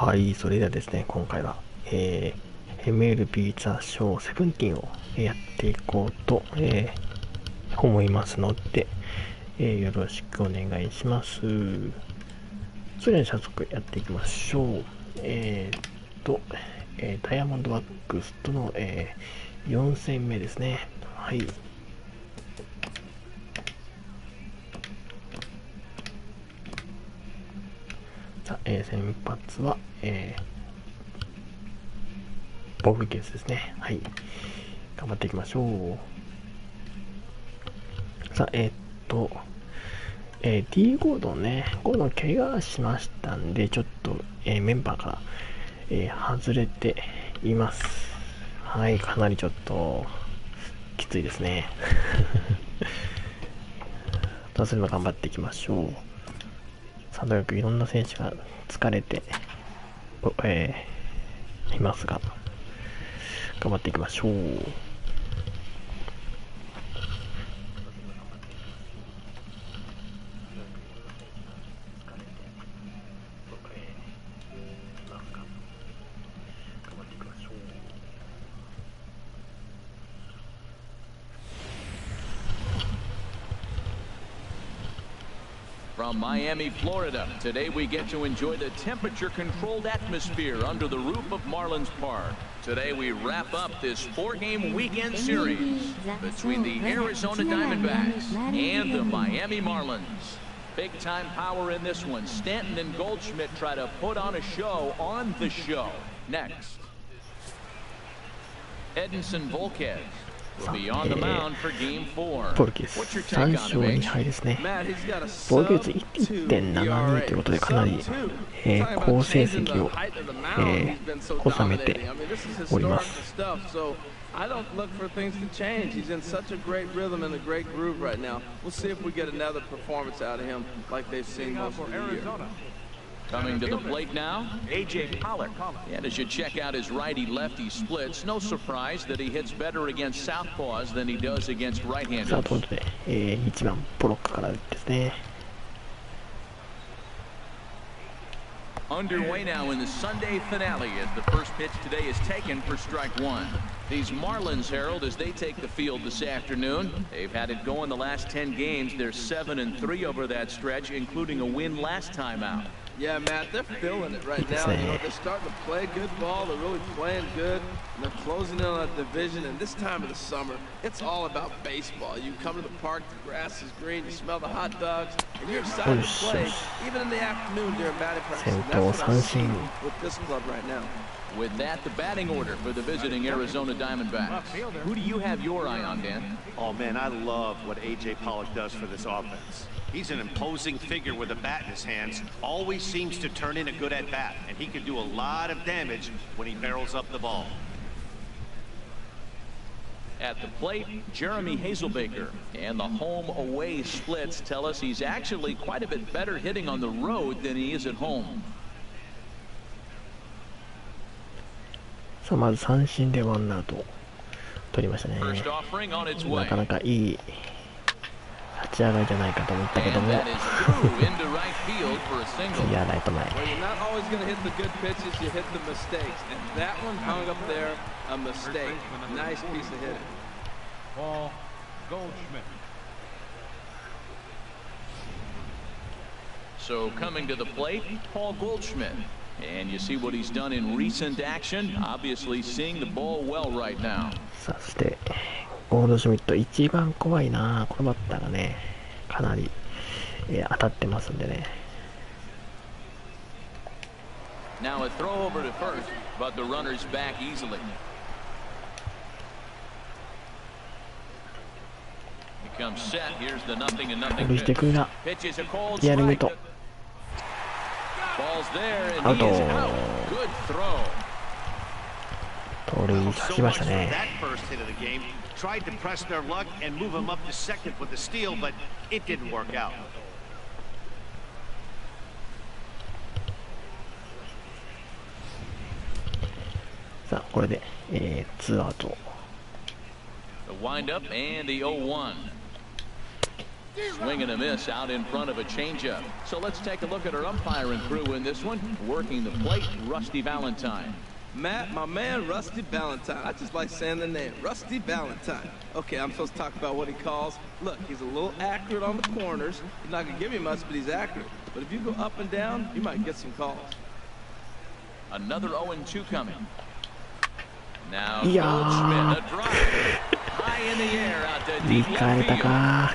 はい、それではですね、今回は、MLB ザ・ショー17をやっていこうと、思いますので、よろしくお願いします。それでは早速やっていきましょう。ダイヤモンドバックスとの、4戦目ですね。はい。さあ、先発は、ボブケースですね。はい。頑張っていきましょう。さあ、D ゴードンね、ゴードン怪我しましたんで、ちょっと、メンバーから、外れています。はい、かなりちょっと、きついですね。それも頑張っていきましょう。さあ、とにかくいろんな選手が疲れて、いますが、頑張っていきましょう。From Miami, Florida, today we get to enjoy the temperature-controlled atmosphere under the roof of Marlins Park. Today we wrap up this four-game weekend series between the Arizona Diamondbacks and the Miami Marlins. Big-time power in this one. Stanton and Goldschmidt try to put on a show on the show. Next, Edinson Volquez will be on the mound for Game 4. ボルケス3勝2敗ですね。防御率 1.72 ということでかなり、好成績を、収めております。I don't look for things to change. He's in such a great rhythm and a great groove right now. We'll see if we get another performance out of him like they've seen most of the year. Coming to the plate now, A.J. Pollock. And as you check out his righty-lefty splits, no surprise that he hits better against southpaws than he does against right-handers. さあ、ということで、1番ポロックからですね。Underway now in the Sunday finale as the first pitch today is taken for strike one. These Marlins, Harold, as they take the field this afternoon, they've had it going the last 10 games. They're 7-3 over that stretch, including a win last time out. Yeah, Matt, they're feeling it right now. You know, they're starting to play good ball. They're really playing good. And they're closing in on a division. And this time of the summer, it's all about baseball. You come to the park, the grass is green, you smell the hot dogs, and you're excited to play, even in the afternoon during batting practice. And that's what I'm seeing with this club right now. With that, the batting order for the visiting Arizona Diamondbacks. Who do you have your eye on, Dan? Oh, man, I love what A.J. Pollock does for this offense. He's an imposing figure with a bat in his hands, always seems to turn in a good at-bat, and he can do a lot of damage when he barrels up the ball. At the plate, Jeremy Hazelbaker. And the home-away splits tell us he's actually quite a bit better hitting on the road than he is at home. さあ、まず三振でワンアウト取りましたね。なかなかいい立ち上がりじゃないかと思ったけども、次はライト前。So coming to the plate, Paul Goldschmidt. And you see what he's done in recent action. Obviously seeing the ball well right now. そしてゴールドシュミット一番怖いな。このバッターがね、かなり、当たってますんでね。Now a throw over to first, but the runner's back easily. He comes set. Here's the 0-0 pitch. してくるな。リアルミット。アウト。盗塁しましたね。Tried to press their luck and move him up to second with the steal, but it didn't work out. さあ、これで、2アウト。The wind up and the 0-1. Swing and a miss out in front of a changeup. So let's take a look at our umpiring crew in this one. Working the plate, Rusty Valentine. Matt, my man, Rusty Valentine. I just like saying the name, Rusty Valentine. Okay, I'm supposed to talk about what he calls. Look, he's a little accurate on the corners. He's not going to give you much, but he's accurate. But if you go up and down, you might get some calls. Another 0-2 coming. Now Goldschmidt, a drive. High in the air out to deep left field.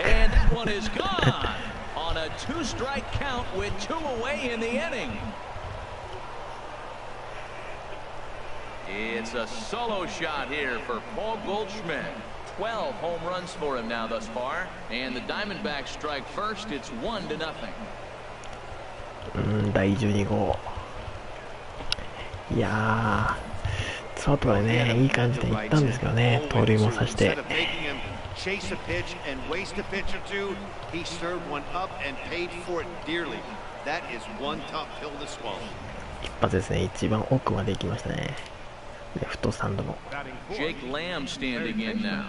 And that one is gone on a 2-strike count with 2 away in the inning. It's a solo shot here for Paul Goldschmidt. 12 home runs for him now thus far. And the Diamondbacks strike first. It's 1-0. 第12号。いやー、ツーアウトまでね、いい感じでいったんですけどね、盗塁もさして。Chase a pitch and waste a pitch or two. He served one up and paid for it dearly. That is one tough pill to swallow. 一発ですね、一番奥まで行きましたね。レフトスタンドの。Jake Lamb standing in now.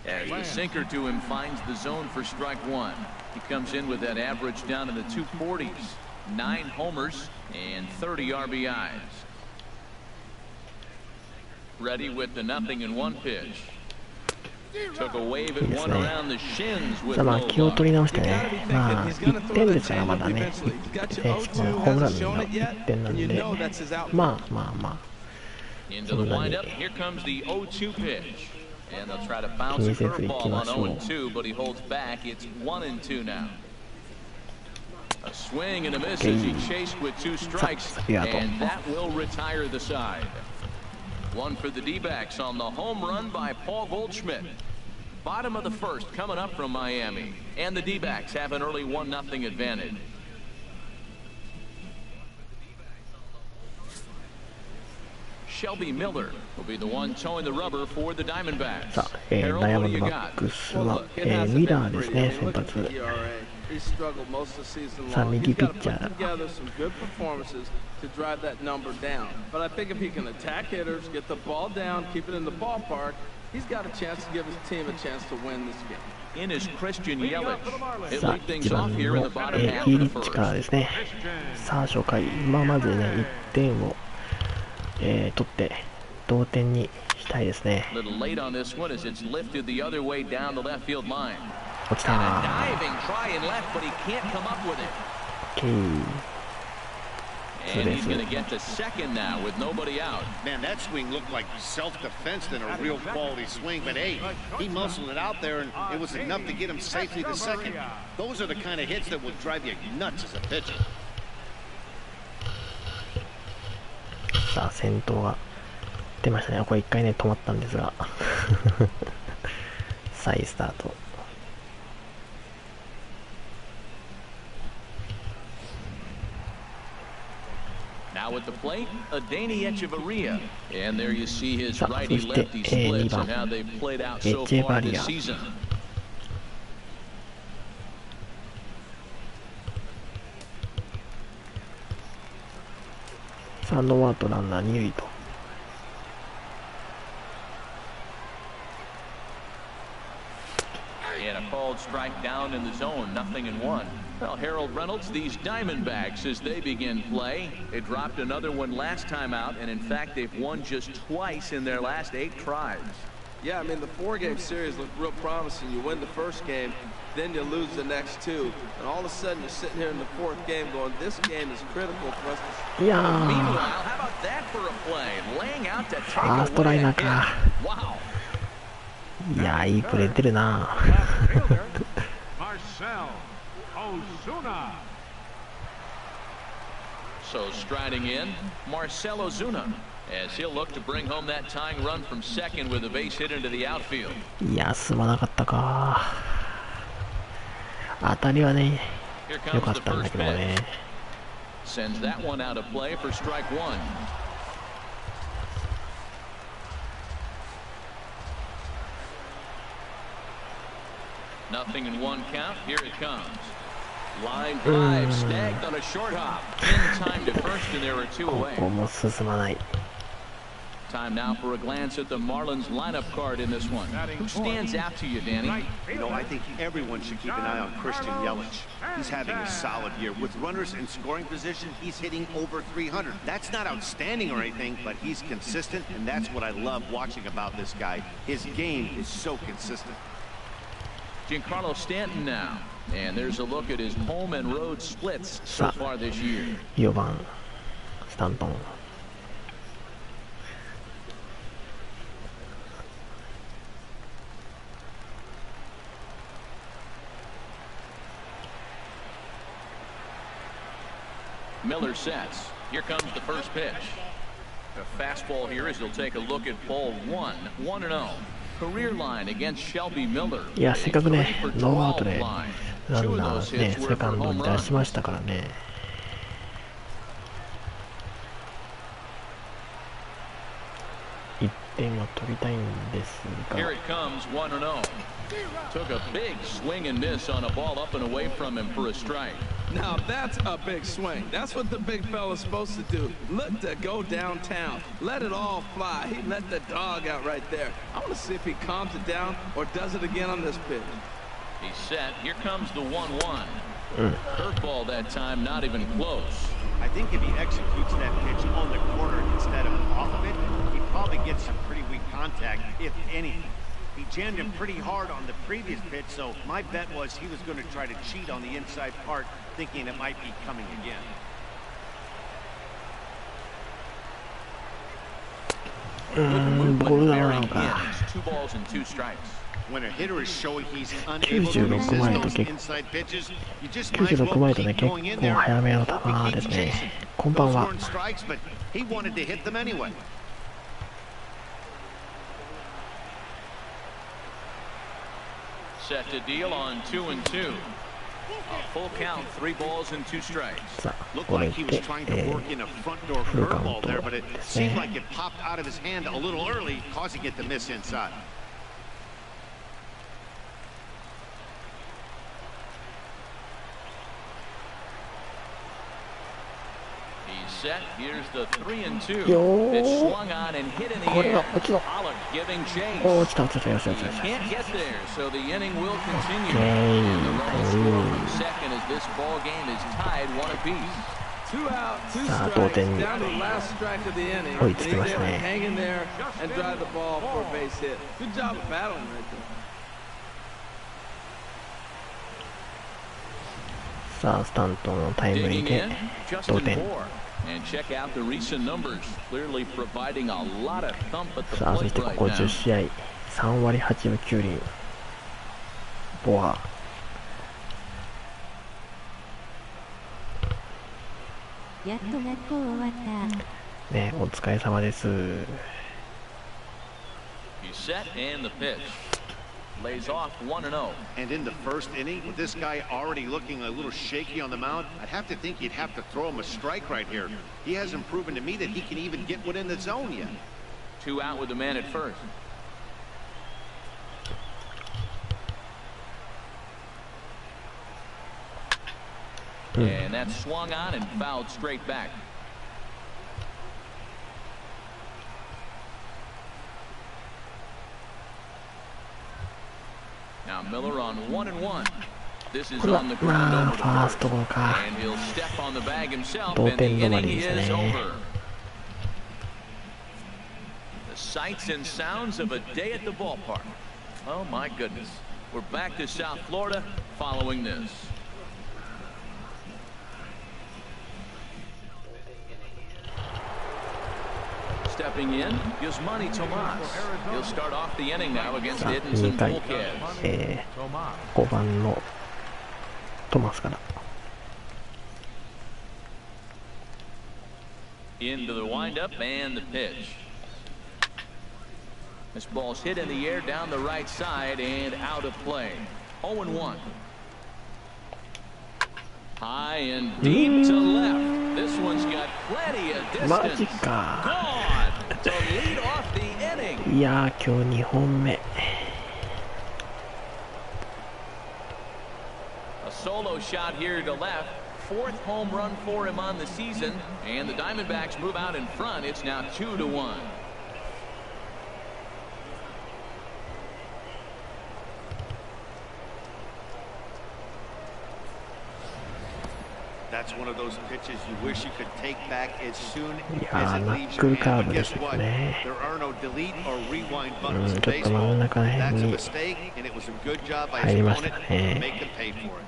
As the sinker to him finds the zone for strike 1. He comes in with that average down in the 240s. 9 homers and 30 RBIs. Ready with the 0-1 pitch. Took a wave at one around the shins with まあ気を取り直してね、まあ1点ですからまだね、ホームランの1点なんで、まあまあまあ、そんなに気にせずいきましょう。A swing and a miss as he chased with 2 strikes, and that will retire the side. One for the D-backs on the home run by Paul Goldschmidt. Bottom of the first coming up from Miami, and the D-backs have an early 1-0 advantage. Shelby Miller will be the one towing the rubber for the Diamondbacks. さあ、ダイヤモンドバックスは、ミラーですね、先発。さあ、右ピッチャー。To drive that number down, but I think if he can attack hitters, get the ball down, keep it in the ballpark, he's got a chance to give his team a chance to win this game. In is Christian Yelich. It さあ、lead things 1番 off の here in the bottom イ half ー of リ the ッチからで first. すね。さあ、初回、まずね、1点を、取って同点にしたいですね。 Little late on this one as it's lifted the other way down the left field line. 落ちた And a ー。 diving try and left, but he can't come up with it. And he's going to get to second now with nobody out. Man, that swing looked like self-defense than a real quality swing. But hey, he muscled it out there, and it was enough to get him safely to second. Those are the kind of hits that will drive you nuts as a pitcher. さあ、先頭が出ましたね。これ1回ね、止まったんですが。再スタート。Now at the plate, Adeiny Echeverria. And there you see his righty-lefty splits and how they've played out so far this season. さあ、ノーアウトランナー2塁と。And a called strike down in the zone, 0-1. Well, Harold Reynolds, these Diamondbacks, as they begin play, they dropped another one last time out, and in fact, they've won just twice in their last 8 tries. Yeah, I mean, the 4-game series looked real promising. You win the first game, then you lose the next 2, and all of a sudden you're sitting here in the 4th game going, this game is critical for us to... Meanwhile, how about that for a play? Laying out to take away a hit. Wow. いやー、いいプレー出るな。Marcell Ozuna. So striding in, Marcell Ozuna, as he'll look to bring home that tying run from second with a base hit into the outfield. いや、すまなかったか。当たりはね、良かったんだけどね。Sends that one out of play for strike 1. Nothing in 1 count. Here it comes. Line drive, snagged on a short hop. In time to first, and there are 2 away. ここも進まない。Time now for a glance at the Marlins lineup card in this one. Who stands out to you, Danny? You know, I think everyone should keep an eye on Christian Yelich. He's having a solid year. With runners in scoring position, he's hitting over 300. That's not outstanding or anything, but he's consistent, and that's what I love watching about this guy. His game is so consistent. Giancarlo Stanton now. And there's a look at his home and road splits so far this year. 4番スタントン。Miller sets. Here comes the first pitch. A fastball here as he'll take a look at ball 1, 1-0. Career line against Shelby Miller. いや、せっかくね、ノーアウトでランナーね、セカンドに出しましたからね。1点は取りたいんですが。Here it comes, 1-0. Took a big swing and miss on a ball up and away from him for a strike. Now that's a big swing. That's what the big fella's supposed to do. Look to go downtown. Let it all fly. He let the dog out right there. I want to see if he calms it down or does it again on this pitch. He's set. Here comes the 1-1. Curveball that time, not even close. I think if he executes that pitch on the corner instead of off of it, he probably gets some pretty weak contact, if anything. He jammed him pretty hard on the previous pitch, so my bet was he was going to try to cheat on the inside part, thinking it might be coming again. It's 2 balls and 2 strikes. When a hitter is showing he's unable to resist those inside pitches, you just might as well 96前とね、 keep 結 going in 構 there. 早めの球 Hope he です keeps ね。 chasing. こんばん Those は。 weren't strikes, but he wanted to hit them anyway. Set to deal on 2-2. A full count, 3 balls and 2 strikes. さあ、 Looked これ like he で、 was trying to work in a front door フルカウン curveball ト there, but it です seemed ね。 like it popped out of his hand a little early, causing it to miss inside. He's set. Here's the 3-2. よー。 It's swung on and hit in the これ air. は落ちろ。 Pollock giving chase. おー、落ちた落ちたよしよし He よし。 can't get there, so the inning will continue. Okay. And the runner score from second as this ball game is tied 1 apiece. 2 out, 2 さあ、 strikes, 同点に down to the last strike of the inning. 追い And つ he's きま able した to ね。 hang in there and drive the ball for a base hit. Good job of battling right there. さあ、スタントンのタイムリ Digging ーで in, 同 Justin 点。 Moore. And check out the recent numbers. Clearly providing a lot of thump at the さあ、そし plate てこ right こ now. 10試合、3割8分9厘。ボア。やっと学校終わった。ね、お疲れ様です。 He's set and the pitch. Lays off 1-0. And in the first inning, with this guy already looking a little shaky on the mound, I'd have to think you'd have to throw him a strike right here. He hasn't proven to me that he can even get within the zone yet. 2 out with the man at first. And that's swung on and fouled straight back. Now Miller on 1-1. This is これは on the ま ground あ over フ to ァース first. トゴロか。 And he'll step on the bag himself, 同 and the 点止ま inning りでした is ね。 over. The sights and sounds of a day at the ballpark. Oh my goodness. We're back to South Florida following this. Stepping in, Yasmani Tomas. He'll start off the inning now against さあ、 Edinson 2回、 Bullcats. 5番のトマスから。 Into the windup and the pitch. This ball's hit in the air down the right side and out of play. 0-1. High and deep to left. This one's got plenty of マジ distance. か。 Gone to lead off the inning. いやー、今日2本目。 A solo shot here to left. 4th home run for him on the season, and the Diamondbacks move out in front. It's now 2-1. That's one of those pitches you wish you could take back as soon いや as ー、 it ナ leaves ック your ルカ hand. ー But ブで guess した what? ね。 There are no delete or rewind う buttons ん、 in ちょっと真 baseball. ん中ら辺 That's a に mistake, and it was a good job by 入 his りました opponent か to ね。 make him pay for it.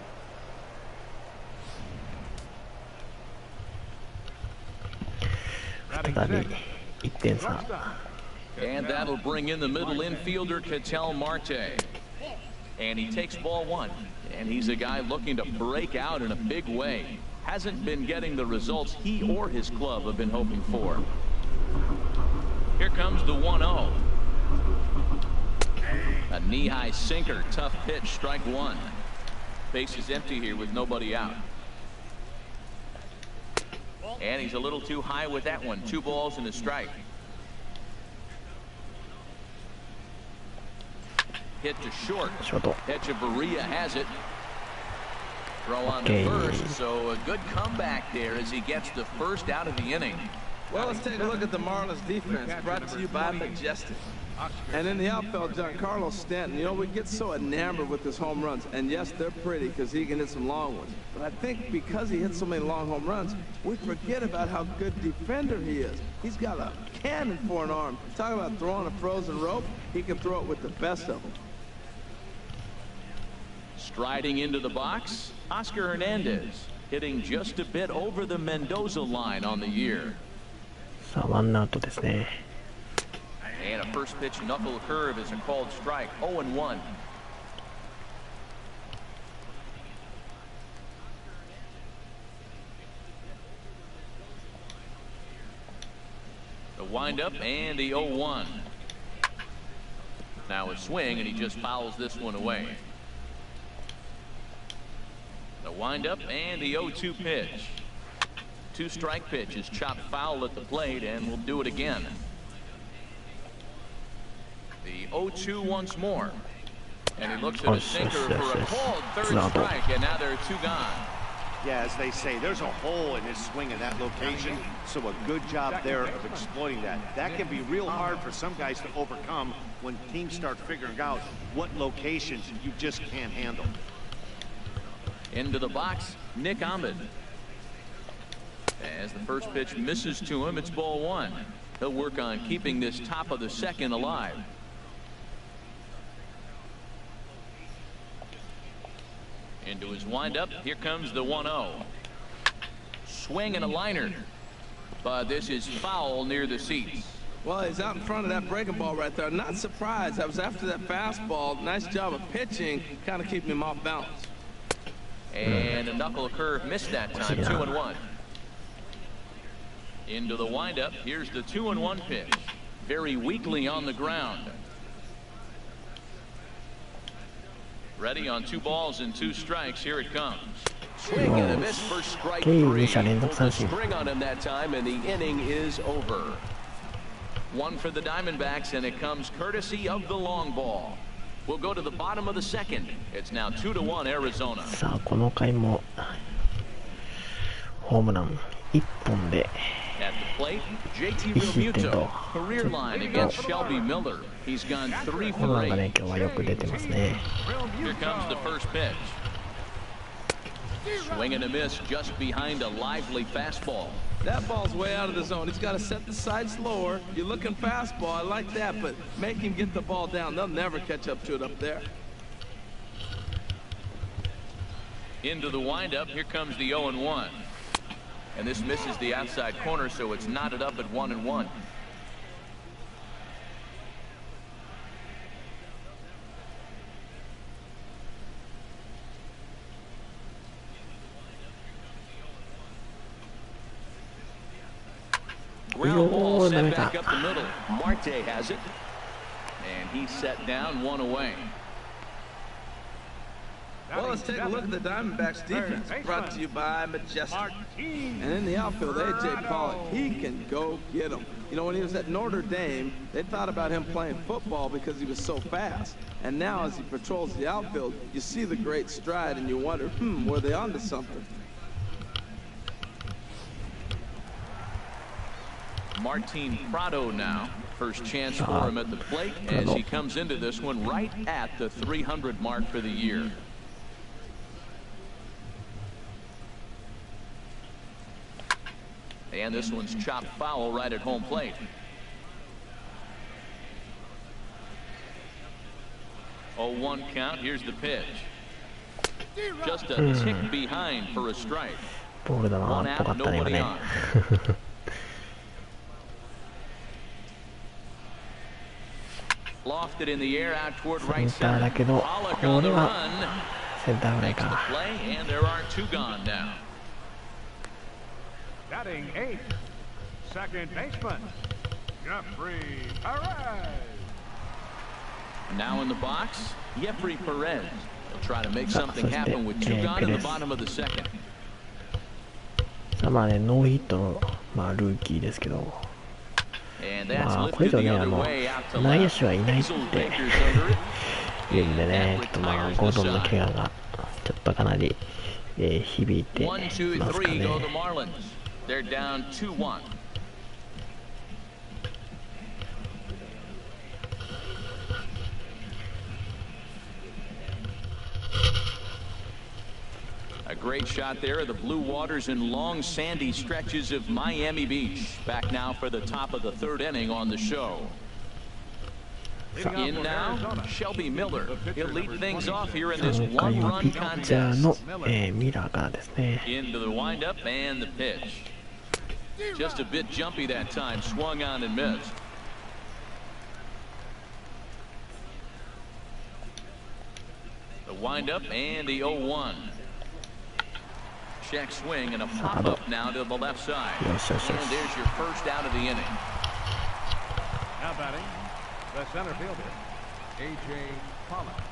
再び1点差。 And that'll bring in the middle infielder, Ketel Marte. And he takes ball one. And he's a guy looking to break out in a big way. Hasn't been getting the results he or his club have been hoping for. Here comes the 1-0. A knee-high sinker, tough pitch, strike one. Base is empty here with nobody out. And he's a little too high with that one. 2 balls and a strike. Hit to short. Echeverria has it. Throw on the first, so a good comeback there as he gets the first out of the inning. Well, let's take a look at the Marlins defense, brought to you by Majestic. And in the outfield, Giancarlo Stanton. You know, we get so enamored with his home runs. And yes, they're pretty because he can hit some long ones. But I think because he hits so many long home runs, we forget about how good defender he is. He's got a cannon for an arm. Talk about throwing a frozen rope. He can throw it with the best of them. Striding into the box, Oscar Hernandez, hitting just a bit over the Mendoza line on the year. さあ、ワンアウトですね。 And a first pitch knuckle curve is a called strike. 0-1. The windup and the 0-1. Now a swing, and he just fouls this one away. The windup and the 0-2 pitch. 2-strike pitch is chopped foul at the plate, and we'll do it again. The 0-2 once more. And he looks at a sinker for a called third strike, and now there are 2 gone. Yeah, as they say, there's a hole in his swing in that location, so a good job there of exploiting that. That can be real hard for some guys to overcome when teams start figuring out what locations you just can't handle. Into the box, Nick Ahmed. As the first pitch misses to him, it's ball 1. He'll work on keeping this top of the second alive. Into his windup, here comes the 1-0. Swing and a liner. But this is foul near the seats. Well, he's out in front of that breaking ball right there. Not surprised. I was after that fastball. Nice job of pitching, kind of keeping him off balance. And a knuckle curve missed that time. 2-1. Into the windup. Here's the 2-1 pitch. Very weakly on the ground. Ready on 2 balls and 2 strikes. Here it comes. Swing and a miss for strike 3. Pulled the string on him that time, and the inning is over. 1 for the Diamondbacks, and it comes courtesy of the long ball. We'll go to the bottom of the second. It's now 2-1 Arizona. さあ、この回もホームラン1本で At the plate, JT Realmuto, career line against Shelby Miller. He's gone 3 for 8. 今日はよく出てますね。 Here comes the first pitch. Swing and a miss just behind a lively fastball. That ball's way out of the zone. He's got to set the sights lower. You're looking fastball. I like that, but make him get the ball down. They'll never catch up to it up there. Into the windup. Here comes the 0-1. And this misses the outside corner, so it's knotted up at 1-1. Ground ball sent back up the middle. Marte has it. And he's set down 1 away. Well, let's take a look at the Diamondbacks defense, brought to you by Majestic. And in the outfield, A.J. Pollock, he can go get them. You know, when he was at Notre Dame, they thought about him playing football because he was so fast. And now as he patrols the outfield, you see the great stride and you wonder, were they onto something? Martine Prado now. First chance for him at the plate as he comes into this one right at the 300 mark for the year. And this one's chopped foul right at home plate. Oh, 1 count. Here's the pitch. Just a tick behind for a strike. ボールだな、っぽかったね、今ね。Lofted in the air out toward セ right ンターだ center. けど、 Pollock こ on れ the は run. センターフライ Makes the か。 play, and there are 2 gone now. Batting 8th, second baseman, Jeffrey Perez. Now in the box, Jeffrey Perez. He'll try to make something そして happen with 2 gone in the ペレス。 bottom of the second. さあまあね、ノーヒットの、まあ、ルーキーですけど、 And that's まあこれ以 lifted 上 the ね、other way out to 内野 left. 手はいないって Hazelbaker's under it. いうんでね、ちょっとまあ、ゴードンの怪我が、ちょっとかなり、響いてま 1, す 2, か 3 go ね。 the Marlins. They're down 2-1. A great shot there of the blue waters and long sandy stretches of Miami Beach. Back now for the top of the 3rd inning on the show. In now, Shelby Miller. He'll lead things off here in this 今回はピ one-run ッチャー contest. の、ミラーからですね。 Into the windup and the pitch. Just a bit jumpy that time. Swung on and missed. The windup and the 0-1. Check swing and a pop-up now to the left side. And there's your first out of the inning. Now batting, the center fielder, A.J. Pollock.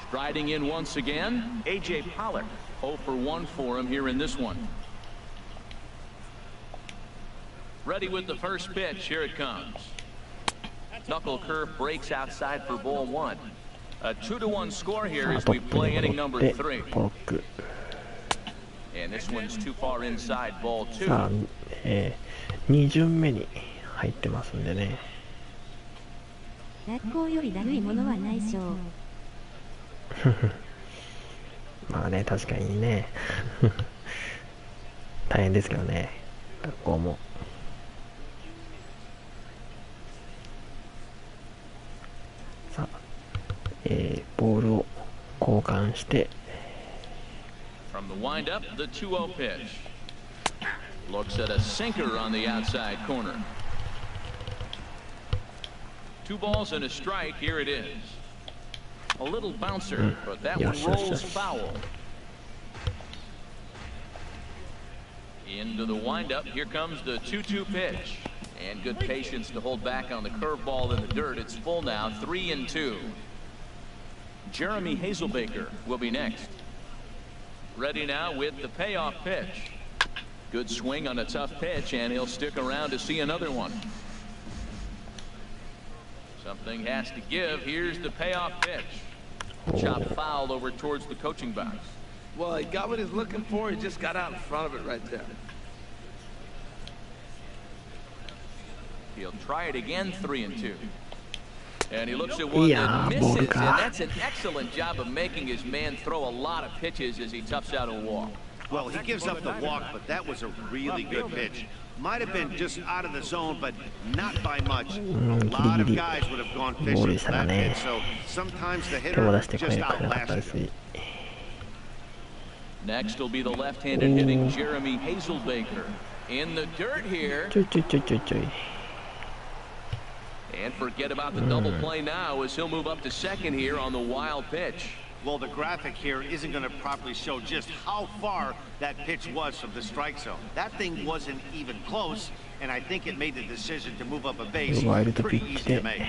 Striding in once again, A.J. Pollock. 0 for 1 for him here in this one. Ready with the first pitch. Here it comes. Knuckle curve breaks outside for ball 1. A 2-1 score here さあ as ト we ップ play に inning 戻 number って 3. ポロック。 And this one's too far inside ball 2. さあ、2巡目に入ってますんでね。学校よりだるいものはないしょう。まあね、確かにね。大変ですけどね、学校も。さあ、ボールを交換して、 From the windup, the 2-0 pitch. Looks at a sinker on the outside corner. 2 balls and a strike. Here it is. A little bouncer, but that one rolls foul. Into the windup. Here comes the 2-2 pitch. And good patience to hold back on the curveball in the dirt. It's full now, 3-2. Jeremy Hazelbaker will be next. Ready now with the payoff pitch. Good swing on a tough pitch, and he'll stick around to see another one. Something has to give. Here's the payoff pitch. Chop foul over towards the coaching box. Well, he got what he's looking for. He just got out in front of it right there. He'll try it again, 3-2. And he looks at one that misses, and that's an excellent job of making his man throw a lot of pitches as he toughs out a walk. Well, he gives up the walk, but that was a really good pitch. Might have been just out of the zone, but not by much. A lot of guys would have gone fishing for that pitch, so sometimes the hitter just outlasted him. Next will be the left-handed hitting Jeremy Hazelbaker. In the dirt here. And forget about the double play now as he'll move up to second here on the wild pitch. Well, the graphic here isn't going to properly show just how far that pitch was from the strike zone. That thing wasn't even close, and I think it made the decision to move up a base pretty easy to make.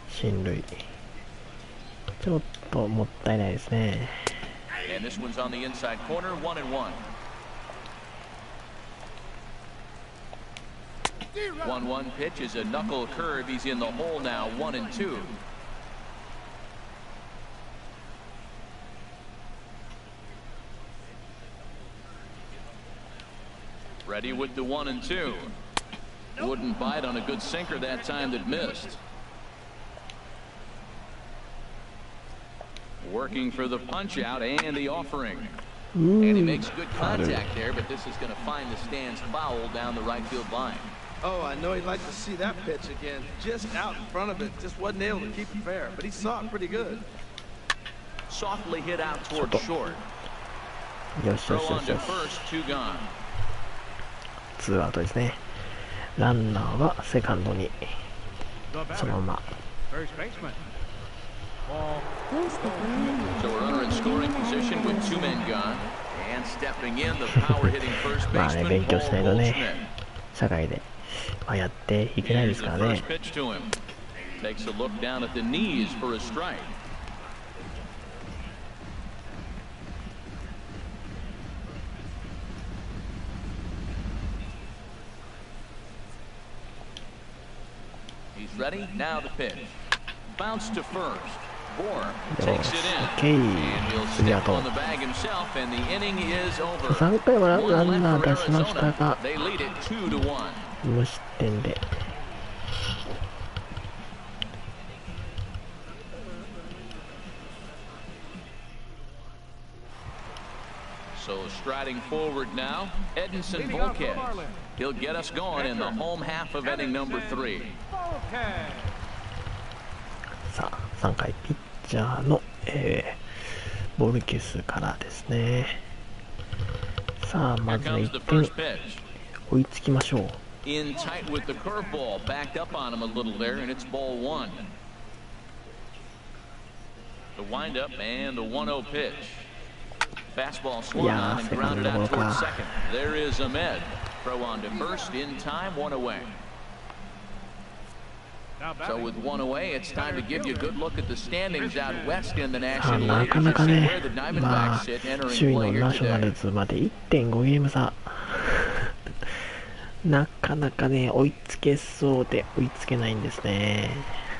進塁。ちょっともったいないですね。 And this one's on the inside corner, 1-1. 1-1 pitch is a knuckle curve. He's in the hole now, 1-2. Ready with the 1-2. Wouldn't bite on a good sinker that time that missed. Working for the punch out and the offering. And he makes good contact there, but this is going to find the stands foul down the right field line. Oh, I know he'd like to see that pitch again. Just out in front of it. Just wasn't able to keep it fair, but he saw it pretty good. Softly hit out toward short. Throw on to first, 2 gone. 2アウトですね。ランナーはセカンドにそのまま。So we're runner in scoring position with 2 men gone. And stepping in, the power hitting first まあね、 baseman 勉強しないとね、 Goldschmidt. 社会で、まあ、やっていけないですからね。 Here's the first pitch to him. Takes a look down at the knees for a strike. He's ready. Now the pitch. Bounce to first. Bourne takes it in. And he'll step on the bag himself, and the inning is over. 3回はランナー出しましたが、 They lead it 2-1. 無失点で。So striding forward now, Edinson Volquez. He'll get us going in the home half of inning number 3. さあ、3回ピッチャーの、ボルケスからですね。さあ、まず1点追いつきましょう。In tight with the curveball, backed up on him a little there, and it's ball 1. The windup and the 1-0 pitch. Fastball swung on and grounded out towards second. There is Ahmed. Throw on to first in time, 1 away. So with 1 away, it's time to give you a good look at the standings out west in the National League. なかなかね、where the ま Diamondbacks あ sit entering 首位 play の here ナショナル today. ズまで 1.5 ゲーム差。なかなかね、追いつけそうで追いつけないんですね。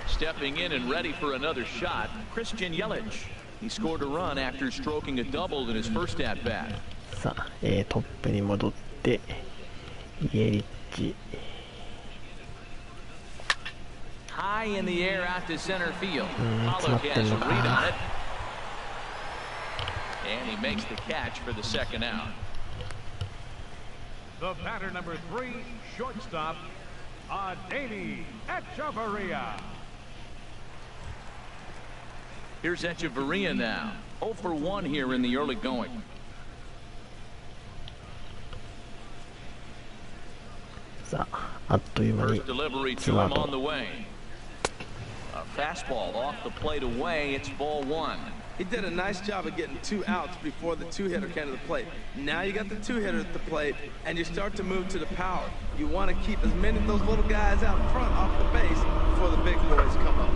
Stepping in and ready for another shot, Christian Yelich. He scored a run after stroking a double in his first at bat. さあ、トップに戻ってイエリッチ。 High in the air out to center field. 詰ま Pollock って has ん a の read on か。 it. And he makes the catch for the second out. The batter number 3, shortstop, Adeiny Echeverria. Here's Echeverria now. 0 for 1 here in the early going. さあ、あっという間に First delivery ツ to ーア him ウ on ト。 the way. A fastball off the plate away. It's ball 1. He did a nice job of getting 2 outs before the 2-hitter came to the plate. Now you got the 2-hitter at the plate, and you start to move to the power. You want to keep as many of those little guys out front off the base before the big boys come up.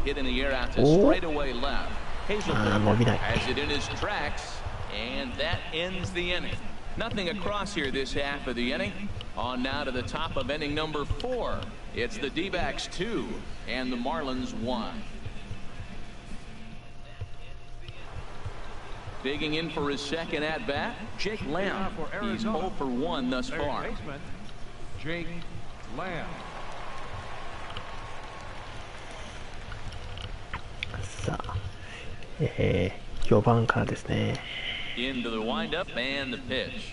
Hit in the air out to Oh. straightaway left. Hazelwood 伸びない。 has it in his tracks, and that ends the inning. Nothing across here this half of the inning. On now to the top of inning number 4. It's the D-backs 2 and the Marlins 1. Digging in for his second at bat, Jake Lamb. He's 0 for 1 thus Third far. baseman, Jake Lamb. さあ、4番からですね。 Into the windup and the pitch.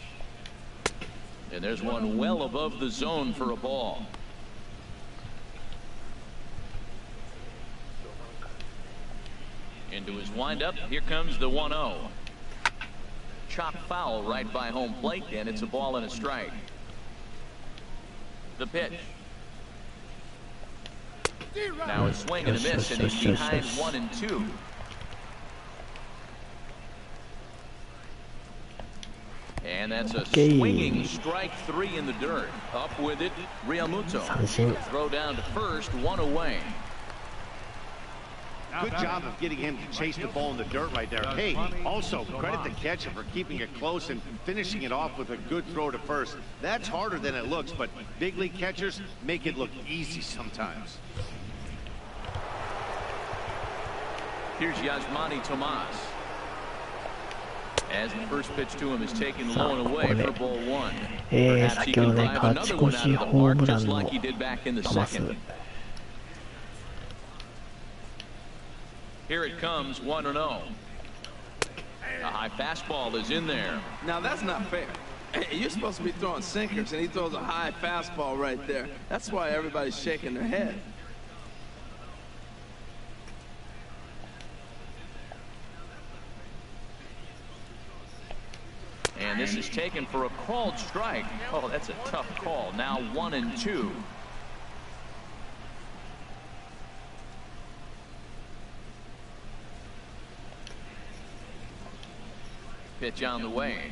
And there's one well above the zone for a ball. Into his windup, here comes the 1-0. Chop foul right by home plate, and it's a ball and a strike. The pitch. Now a swing and a miss, and he's behind 1 and 2. And that's a swinging strike 3 in the dirt. Up with it, Realmuto. 三振。 Throw down to first, 1 away. Good job of getting him to chase the ball in the dirt right there. Hey, also credit the catcher for keeping it close and finishing it off with a good throw to first. That's harder than it looks, but big league catchers make it look easy sometimes. Here's Yasmani Tomas. As the first pitch to him is taken low and away for ball 1. Perhaps he 先ほど can ね、 drive 勝 another ち one 越 out し of the ホー park ムラン just の like he did back in the トマス。 second. Here it comes, 1-0. A high fastball is in there. Now that's not fair. You're supposed to be throwing sinkers, and he throws a high fastball right there. That's why everybody's shaking their head. And this is taken for a called strike. Oh, that's a tough call. Now 1-2. Pitch on the way.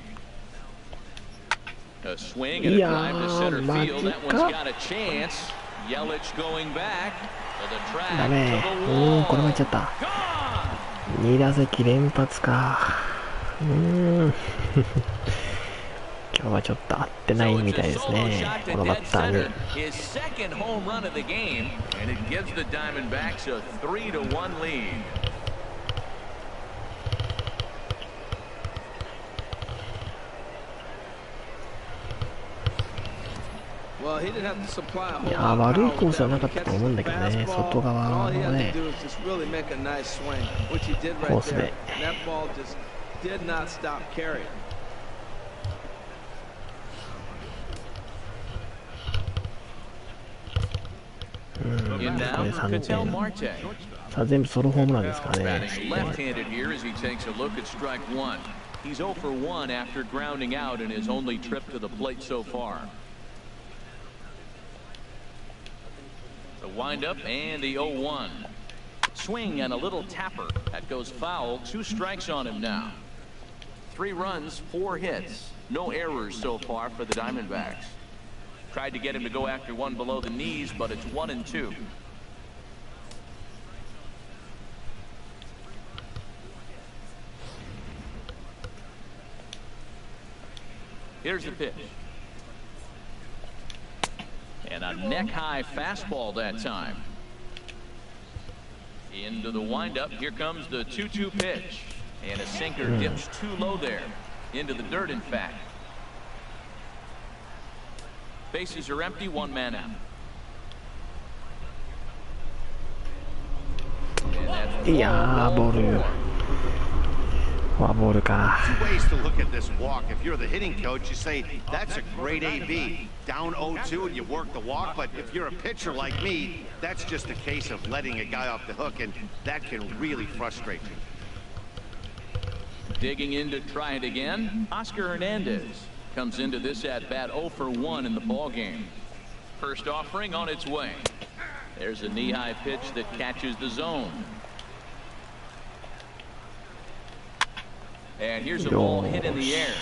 A swing and a drive to center field. That one's got a chance. Yelich going back to the track. ダメ。これもいっちゃった。2打席連発か。今日はちょっと合ってないみたいですね。このバッターに。His second home run of the game, and it gives the Diamondbacks a 3-1 lead. Well, he didn't have to supply a whole いや lot ー、 of 悪い power コースは with な that かったと one. 思うんだけどね、 Catches the 外側 fastball. の All he had ね to do was just really make a nice swing, which he did コ right ース there. で。 And that ball just did not stop carrying. In now, Marcell Marte. さあ全部ソロホームランですからね。 Batting left-handed here as he takes a look at strike one. He's 0 for 1 after grounding out in his only trip to the plate so far. The windup and the 0-1. Swing and a little tapper. That goes foul. 2 strikes on him now. 3 runs, 4 hits. No errors so far for the Diamondbacks. Tried to get him to go after one below the knees, but it's 1-2. Here's the pitch. And a neck-high fastball that time. Into the windup. Here comes the 2-2 pitch. And a sinker dips too low there. Into the dirt, in fact. Bases are empty, 1 man out. いやー、ボール。フォアボールか。 Two ways to look at this walk. If you're the hitting coach, you say, that's a great AB. Down 0-2 and you work the walk. But if you're a pitcher like me, that's just a case of letting a guy off the hook, and that can really frustrate you. Digging in to try it again. Oscar Hernandez comes into this at-bat 0 for 1 in the ballgame. First offering on its way. There's a knee-high pitch that catches the zone. And here's a ball hit in the air.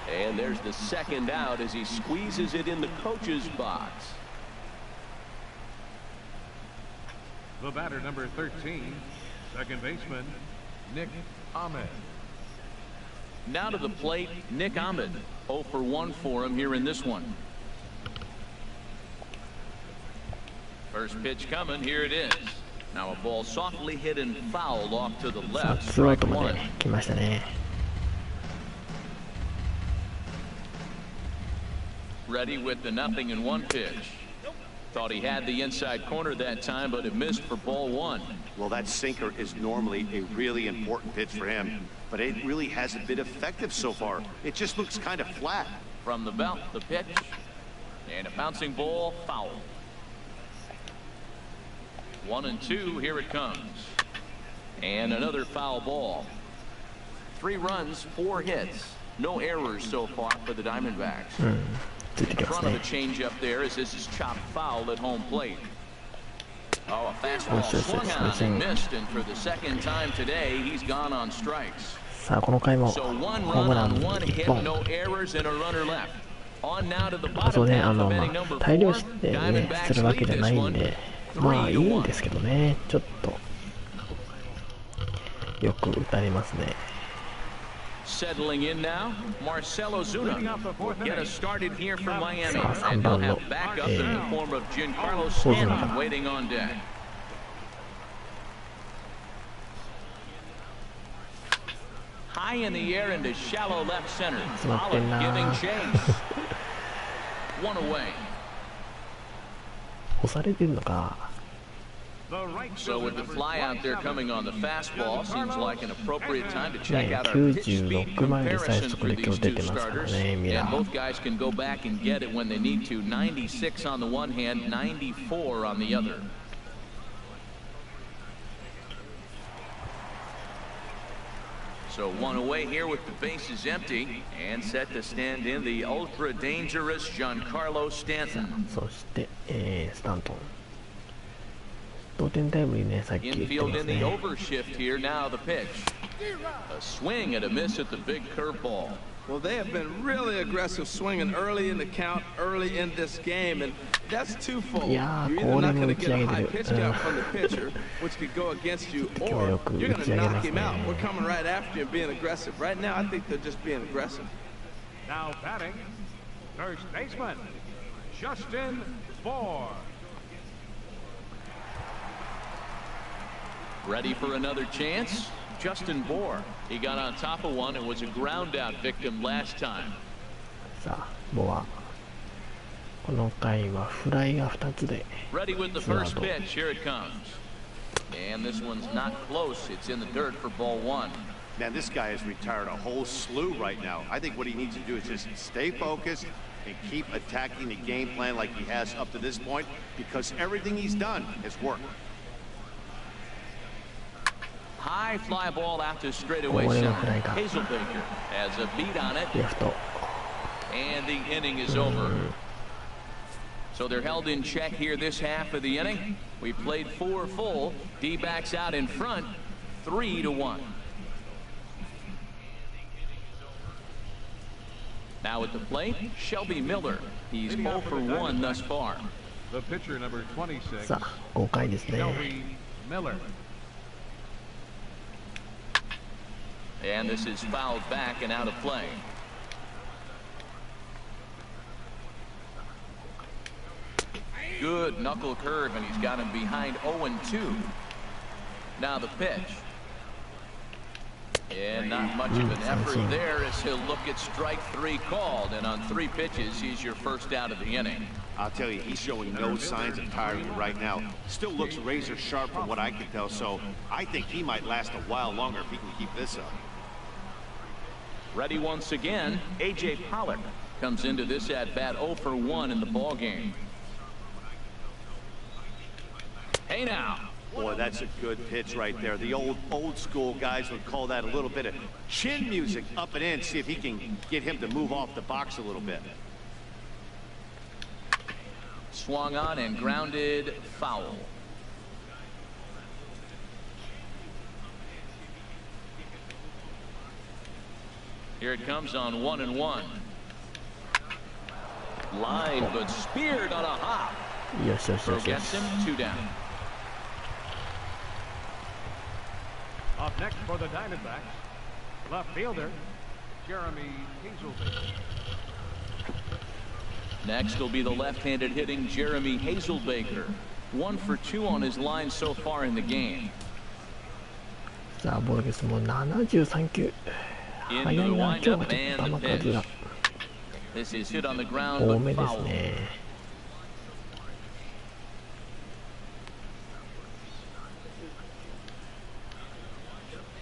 And there's the second out as he squeezes it in the coach's box. The batter, number 13, second baseman, Nick Ahmed. Now to the plate, Nick Ahmed. 0 for 1 for him here in this one. First pitch coming, here it is. Now a ball softly hit and fouled off to the さあ left. ツーアウ Strike トま one. で来ましたね。 Ready with the 0-1 pitch. Thought he had the inside corner that time, but it missed for ball 1. Well, that sinker is normally a really important pitch for him, but it really hasn't been effective so far. It just looks kind of flat. From the belt, the pitch. And a bouncing ball, foul. 1-2, here it comes. And another foul ball. 3 runs, 4 hits. No errors so far for the Diamondbacks. ついて In きます front of ね the changeup there as this is chopped foul at home plate. Oh, a fastball swung on and missed, and for the second time today, he's gone on strikes. さあこの回も So ホ one ーム run ラン on one 1 hit, 本 no errors, and a runner left. On now to the そう bottom ね、 half ま of あ inning number 大量 4. 失点ね Diamondbacks するわけ lead じゃ this ないん one で、まあいいん 3-1. ですけどね、ちょっとよく打たれますね。 Settling in now, Marcell Ozuna will get us started here from Miami, Sa- and he'll 3番の have backup in the form of Giancarlo Ozuna Stanton waiting on deck. High in the air into shallow left center. Pollock giving chase. 1 away. 押されてるのか。The right So with the fielder, fly out there coming on the fastball, seems like an appropriate time to ね check out our pitch speed 96マイル最 comparison 速 for で今 these 日出 two てますから starters. ね、ミラ And ー。 both guys can go back and get it when they need to. 96 on the one hand, 94 on the other. So one away here with the bases empty and set to stand in the ultra dangerous Giancarlo Stanton. そして、スタントン。同点タイムリーね、さっき言って Infield ます in the ね。 overshift here. Now the pitch. A swing and a miss at the big curveball. Well, they have been really aggressive swinging early in the count, early in this game, and that's twofold. Yeah, You're either not これも going to get a 打ち上げてる。 high pitch count from the pitcher, which could go against you, 今日は or よく you're 打 going ち to 上げま knock す him out. ね。 We're coming right after you and being aggressive. Right now, I think they're just being aggressive. Now batting, first baseman, Justin Bour. Ready for another chance? Justin Bour. He got on top of one and was a ground out victim last time. さあ、ボア。この回はフライが2つで。 Ready with the first pitch. Here it comes. And this one's not close. It's in the dirt for ball one. Man, this guy has retired a whole slew right now. I think what he needs to do is just stay focused and keep attacking the game plan like he has up to this point, because everything he's done has worked. High fly ball out to straightaway Oh, center. yeah. Hazelbaker has a beat on it, レフト。 and the inning is over. So they're held in check here this half of the inning. We played 4 full. D-backs out in front, 3-1. Now at the plate, Shelby Miller. He's 0 for 1 thus far. The pitcher number 26, さあ、5回ですね。 Shelby Miller. And this is fouled back and out of play. Good knuckle curve, and he's got him behind 0-2. Now the pitch. And not much of an effort there as he'll look at strike 3 called. And on 3 pitches, he's your first out of the inning. I'll tell you, he's showing no signs of tiring right now. Still looks razor sharp from what I can tell, so I think he might last a while longer if he can keep this up. Ready once again, A.J. Pollock comes into this at-bat 0 for 1 in the ballgame. Hey now. Boy, that's a good pitch right there. The old school guys would call that a little bit of chin music up and in, see if he can get him to move off the box a little bit. Swung on and grounded foul. Here it comes on 1-1. Line, but speared on a hop. よしよしよ Throw しよ gets し。 him 2 down. Up next for the Diamondbacks, left fielder, Jeremy Hazelbaker. Next will be the left-handed hitting Jeremy Hazelbaker. 1 for 2 on his line so far in the game. さあ、ボルゲスも73球。 Into 早 the いな、今日は windup ちょっ and と the 球数 pitch. が This is hit on the ground 多 but めです foul. ね。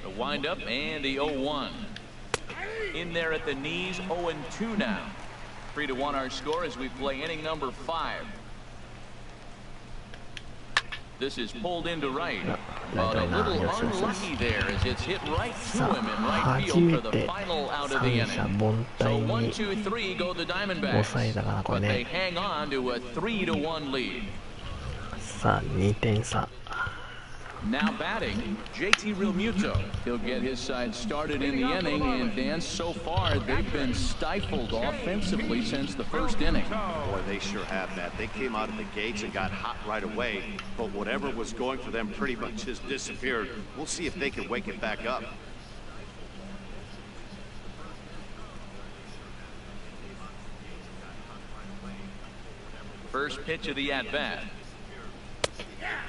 The windup and the 0-1. In there at the knees, 0-2 now. 3-1 our score as we play inning number 5. This is pulled into right, but a little unlucky there as it's hit right to him in right field for the final out of the inning. So 1-2-3 go the Diamondbacks, but they hang on to a 3-1 lead. さあ、2点差。 Now batting, JT Realmuto. He'll get his side started in the inning, and Dan, so far they've been stifled offensively since the first inning. Boy, they sure have that. They came out of the gates and got hot right away, but whatever was going for them pretty much just disappeared. We'll see if they can wake it back up. First pitch of the at-bat.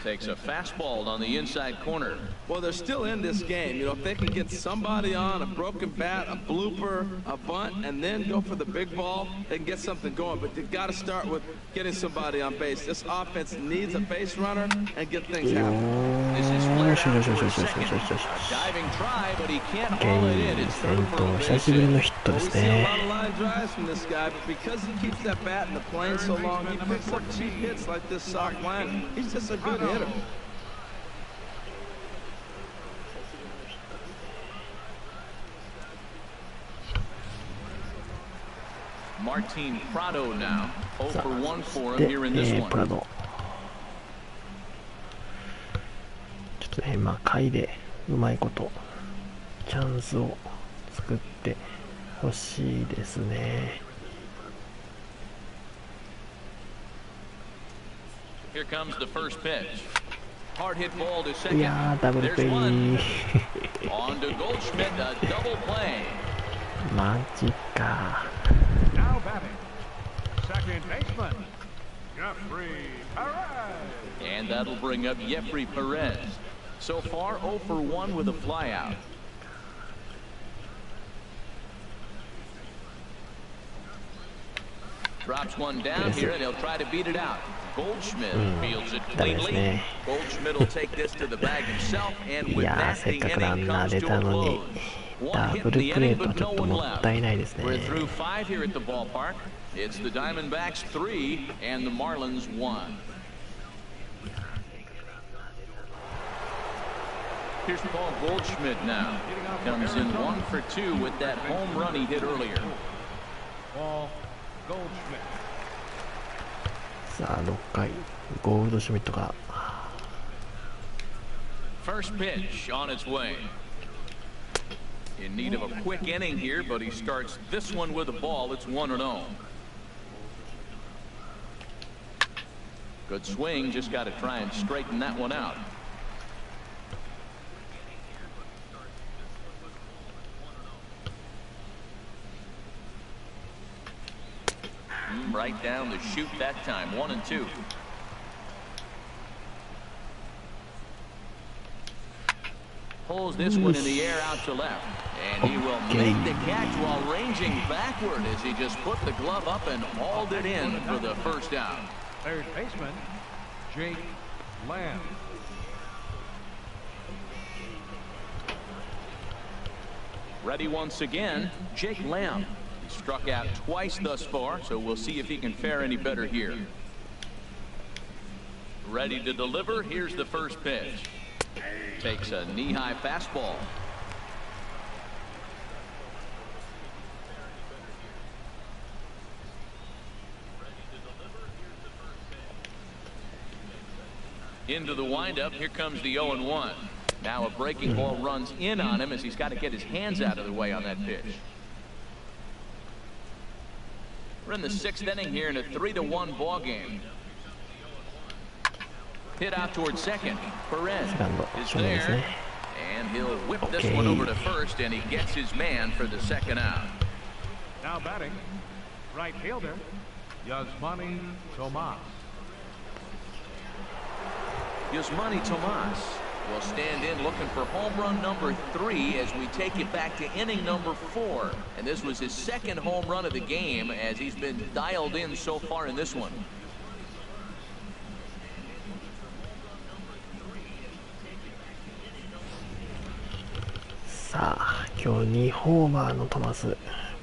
Takes a fastball on the inside corner. Well, they're still in this game. You know, if they can get somebody on, a broken bat, a blooper, a bunt, and then go for the big ball, they can get something going. But they've got to start with getting somebody on base. This offense needs a base runner and get things happening. This is flared out for second. A diving try, but he can't haul it in. It's third for a base hit. 久しぶりのヒットで We す see a ね。 lot of line drives from this guy, but because he keeps that bat in the plane so long, he picks up cheap hits like this soft line. He's just a good hitter. Martine Prado now. 0 for 1 for him で、 here in this プラ one. ド。ちょっとね、まあ、下位でうまいことチャンスを作ってほしいですね。 Here comes the first pitch. Hard hit ball to い second. やー、ダブル There's プレイ。 one. On to Goldschmidt, a double play. マジか。 Now batting, second baseman, Jeffrey Perez. And that'll bring up Jeffrey Perez. So far, 0 for 1 with a flyout. Drops one down here, and he'll try to beat it out. Goldschmidt fields it cleanly. Goldschmidt will take this to the bag himself, and い with やー、 that, せっ the かくラ inning ンナー comes 出 to た a のに close. ダ One ブ hit ル in the プレー inning, と but ちょ no っと one も left. ったいないですね。 We're through 5 here at the ballpark. It's the Diamondbacks 3 and the Marlins 1. Here's Paul Goldschmidt now. Comes in 1 for 2 with that home run he hit earlier. Paul Goldschmidt. さあ、6回、ゴールドシュミットが First pitch on its way. In need of a quick inning here, but he starts this one with a ball. It's 1-0. Good swing, just got to try and straighten that one out. Right down the chute that time, 1-2. Pulls this one in the air out to left, and he will make the catch while ranging backward as he just put the glove up and hauled it in for the first out. Third baseman, Jake Lamb. Ready once again, Jake Lamb. He struck out twice thus far, so we'll see if he can fare any better here. Ready to deliver. Here's the first pitch. Takes a knee-high fastball. Into the windup. Here comes the 0-1. Now a breaking ball runs in on him as he's got to get his hands out of the way on that pitch. We're in the 6th inning here in a 3-1 ball game. Hit out towards second. Perez is there, and he'll whip this one over to first, and he gets his man for the second out. Now batting, right fielder, Yasmani Tomas. Yasmani Tomas will stand in looking for home run number 3 as we take it back to inning number 4. And this was his second home run of the game as he's been dialed in so far in this one.さあ、今日2ホーマーのトマス。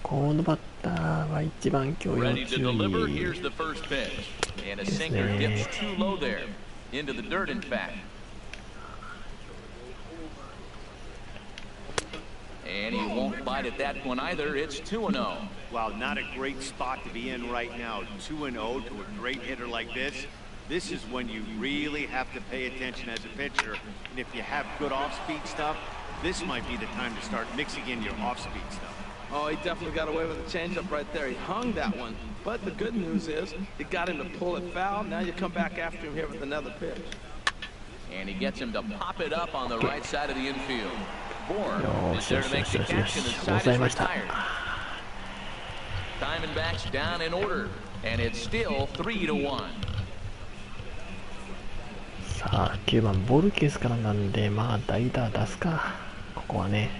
このバッターは一番今日要 Ready to 注 deliver. 意 Here's the first pitch. And a sinker dips too low there. Into the dirt, in fact. And he won't bite at that one either. It's 2-0. Wow, not a great spot to be in right now. 2-0 to a great hitter like this. This is when you really have to pay attention as a pitcher. And if you have good off-speed stuff, this might be the time to start mixing in your off-speed stuff. Oh, he definitely got away with a changeup right there. He hung that one. But the good news is he got him to pull it foul. Now you come back after him here with another pitch. And he gets him to pop it up on the right side of the infield. Bourne is there to make the catch, and the side is retired. Diamondbacks down in order, and it's still 3-1. さあ9番ボルケスからなんで、まあ代打出すか、ここはね。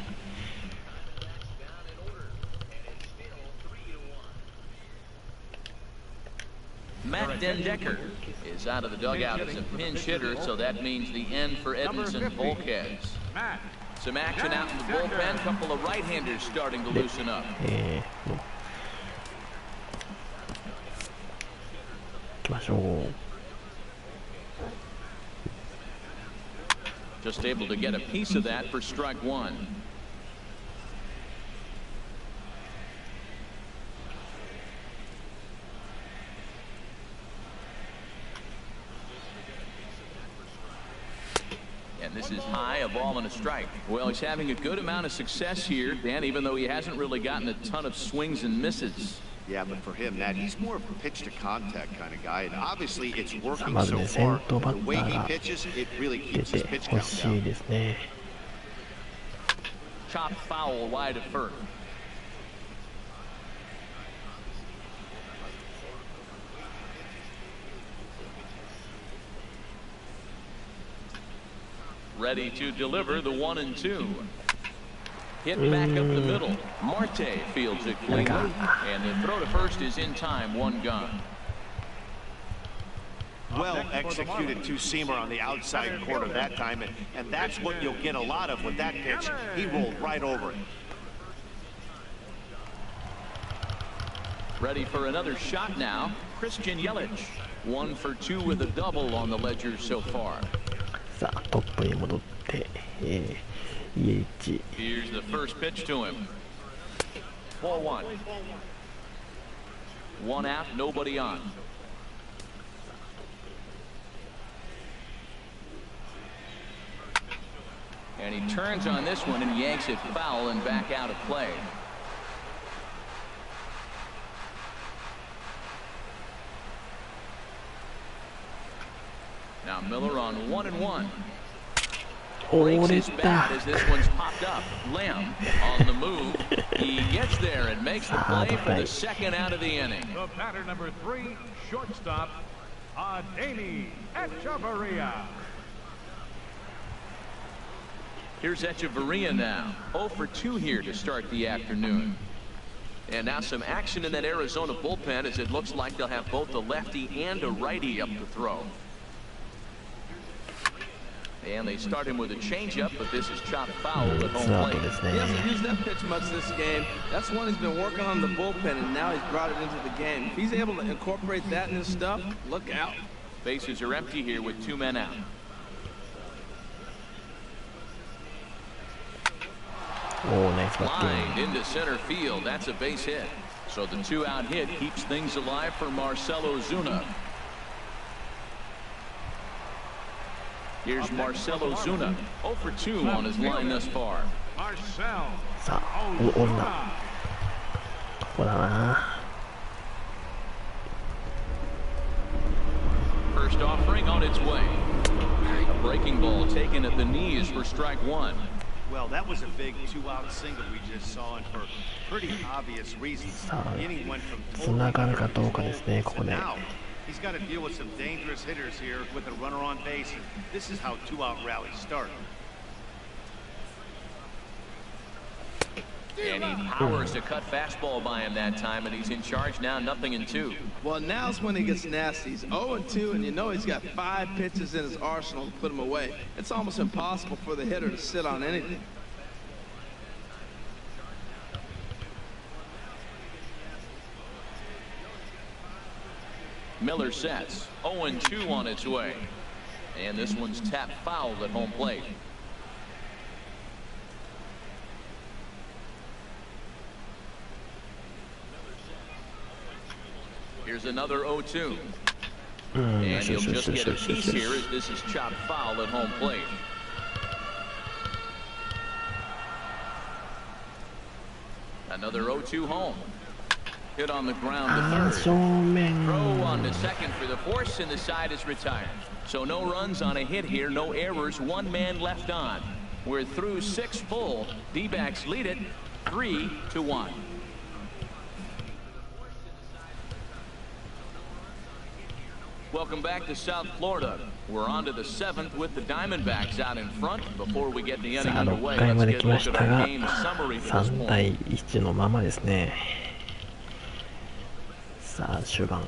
Matt Dendecker is out of the dugout as a pinch hitter, so that means the end for Edinson Volquez. Some action out in the bullpen, couple of right-handers starting to loosen up. 行きましょう。Just able to get a piece of that for strike one. And this is high, a ball and a strike. Well, he's having a good amount of success here, Dan, even though he hasn't really gotten a ton of swings and misses. Yeah, but for him, Nat, he's more of a pitch-to-contact kind of guy, and obviously it's working so far. The way he pitches, it really keeps his pitch count down. Chop foul wide of first. Ready to deliver the 1-2. Hit back up the middle. Marte fields it cleanly, and the throw to first is in time, one gone. Well executed two-seamer on the outside corner that time, and that's what you'll get a lot of with that pitch. He rolled right over it. Ready for another shot now, Christian Yelich. 1 for 2 with a double on the ledger so far. さあトップに戻って、EH. Here's the first pitch to him. Ball 1. 1 out, nobody on. And he turns on this one and yanks it foul and back out of play. Now Miller on 1-1. Breaks his bat as this one's popped up. Lamb on the move. He gets there and makes the play for the second out of the inning. The batter number 3, shortstop, Adeiny Echeverria. Here's Echeverria now. 0 for 2 here to start the afternoon. And now some action in that Arizona bullpen as it looks like they'll have both a lefty and a righty up to throw. And they start him with a changeup, but this is chopped foul at home plate. He hasn't used that pitch much this game. That's one he's been working on in the bullpen, and now he's brought it into the game. If he's able to incorporate that in his stuff, look out. Bases are empty here with 2 men out. Oh, nice Lined into center field. That's a base hit. So the 2-out hit keeps things alive for Marcell Ozuna. Here's Marcell Ozuna, 0 for 2 on his line thus far. Marcell さあ、女。ここだな。First offering on its way. A breaking ball taken at the knees for strike 1. Well, that was a big 2-out single we just saw, and for pretty obvious reasons. さあ、 The inning went from つながるかどうかですね、ここ to で。 now. He's got to deal with some dangerous hitters here with a runner on base. This is how 2-out rallies start. And he powers a cut fastball by him that time, and he's in charge now, 0-2. Well, now's when he gets nasty. He's 0-2, and you know he's got 5 pitches in his arsenal to put him away. It's almost impossible for the hitter to sit on anything. Miller sets, 0-2 on its way. And this one's tapped foul at home plate. Here's another 0-2. And he'll just get a piece here as this is chopped foul at home plate. Another 0-2 home. Hit on the ground to third. Throw on to second for the force, and the side is retired. So no runs on a hit here, no errors, 1 man left on. We're through 6 full. D-backs lead it 3-1. Welcome back to South Florida. We're on to the 7th with the Diamondbacks out in front. Before we get the inning さあ、 underway, 6回ま let's で get 来 a ま look し at た our が、 game summary for this 3対 point. 1のままですね。さあ、終盤。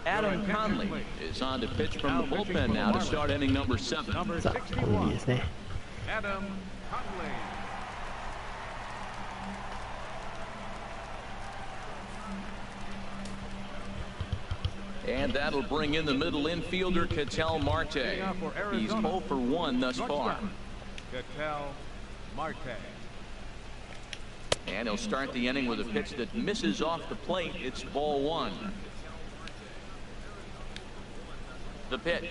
Adam Conley is on to pitch from the bullpen now to start inning number 7. さあ、コンビですね。Adam Conley. And that'll bring in the middle infielder, Ketel Marte. He's 0 for 1 thus far. Ketel Marte. And he'll start the inning with a pitch that misses off the plate. It's ball 1. The pitch.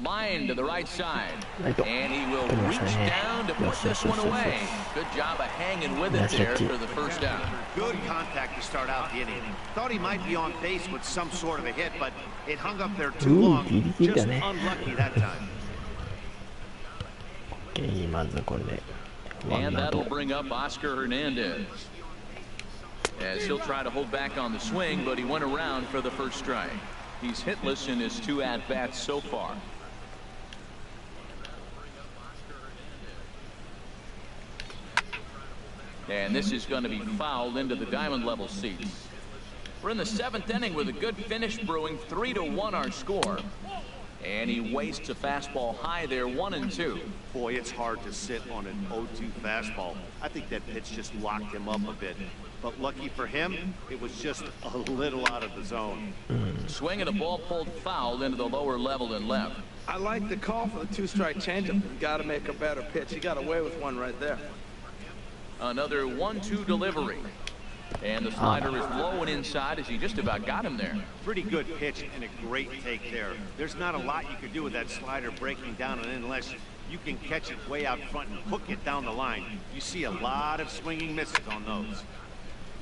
Line to the right side. And he will reach down to put this one away. Good job of hanging with it there for the first out. Good contact to start out the inning. Thought he might be on base with some sort of a hit, but it hung up there too long. Just unlucky that time. OK、まずこれで。And that'll bring up Oscar Hernandez. As he'll try to hold back on the swing, but he went around for the first strike. He's hitless in his 2 at-bats so far. And this is going to be fouled into the diamond level seats. We're in the 7th inning with a good finish brewing. 3-1 our score. And he wastes a fastball high there, 1-2. Boy, it's hard to sit on an 0-2 fastball. I think that pitch just locked him up a bit. But lucky for him, it was just a little out of the zone. Swing and a ball pulled foul into the lower level and left. I like the call for the 2-strike changeup. You got to make a better pitch. He got away with one right there. Another 1-2 delivery. And the slider is low and inside as he just about got him there. Pretty good pitch and a great take there. There's not a lot you could do with that slider breaking down and in unless you can catch it way out front and hook it down the line. You see a lot of swinging misses on those.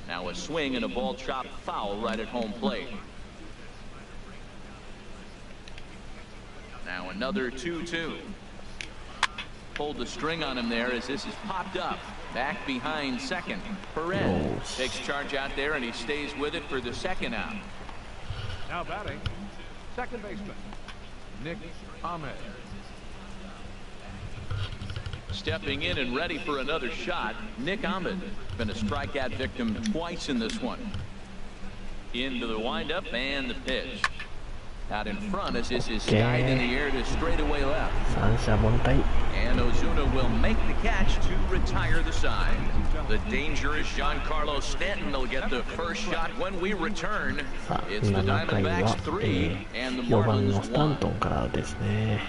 Now a swing and a ball chopped foul right at home plate. Now another 2-2. Pulled the string on him there as this is popped up. Back behind second. Perez takes charge out there and he stays with it for the second out. Now batting, second baseman, Nick Ahmed. Stepping in and ready for another shot, Nick Ahmed. Been a strikeout victim twice in this one. Into the windup and the pitch. Out in front as this is skied in the air to straightaway left. 三者凡退。 And Ozuna will make the catch to retire the side. The dangerous Giancarlo Stanton will get the first shot when we return. さあ、 It's the 7回 Diamondbacks は、 3 and the 4番 Marlins のスタン 1. トンからですね。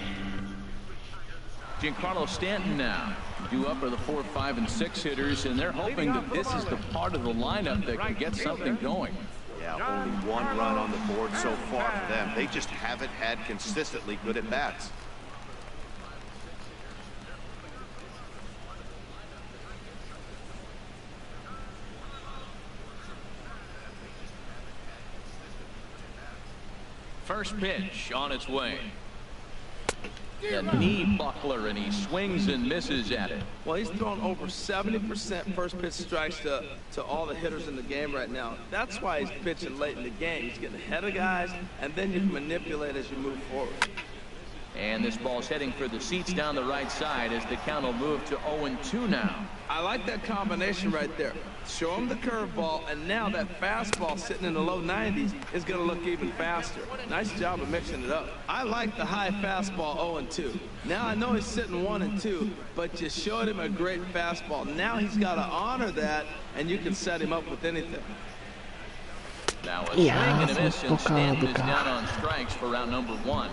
Giancarlo Stanton now due up for the 4, 5, and 6 hitters, and they're hoping that this is the part of the lineup that can get something going. Yeah, only 1 run on the board so far for them. They just haven't had consistently good at bats. First pitch on its way. The knee buckler, and he swings and misses at it. Well, he's thrown over 70% first pitch strikes to all the hitters in the game right now. That's why he's pitching late in the game. He's getting ahead of guys, and then you can manipulate as you move forward. And this ball's heading for the seats down the right side as the count will move to 0-2 now. I like that combination right there. Show him the curveball, and now that fastball sitting in the low 90s is going to look even faster. Nice job of mixing it up. I like the high fastball 0-2. Now I know he's sitting 1-2, but you showed him a great fastball. Now he's got to honor that, and you can set him up with anything. Now a swing and a miss, and Stanton is down on strikes for round number 1.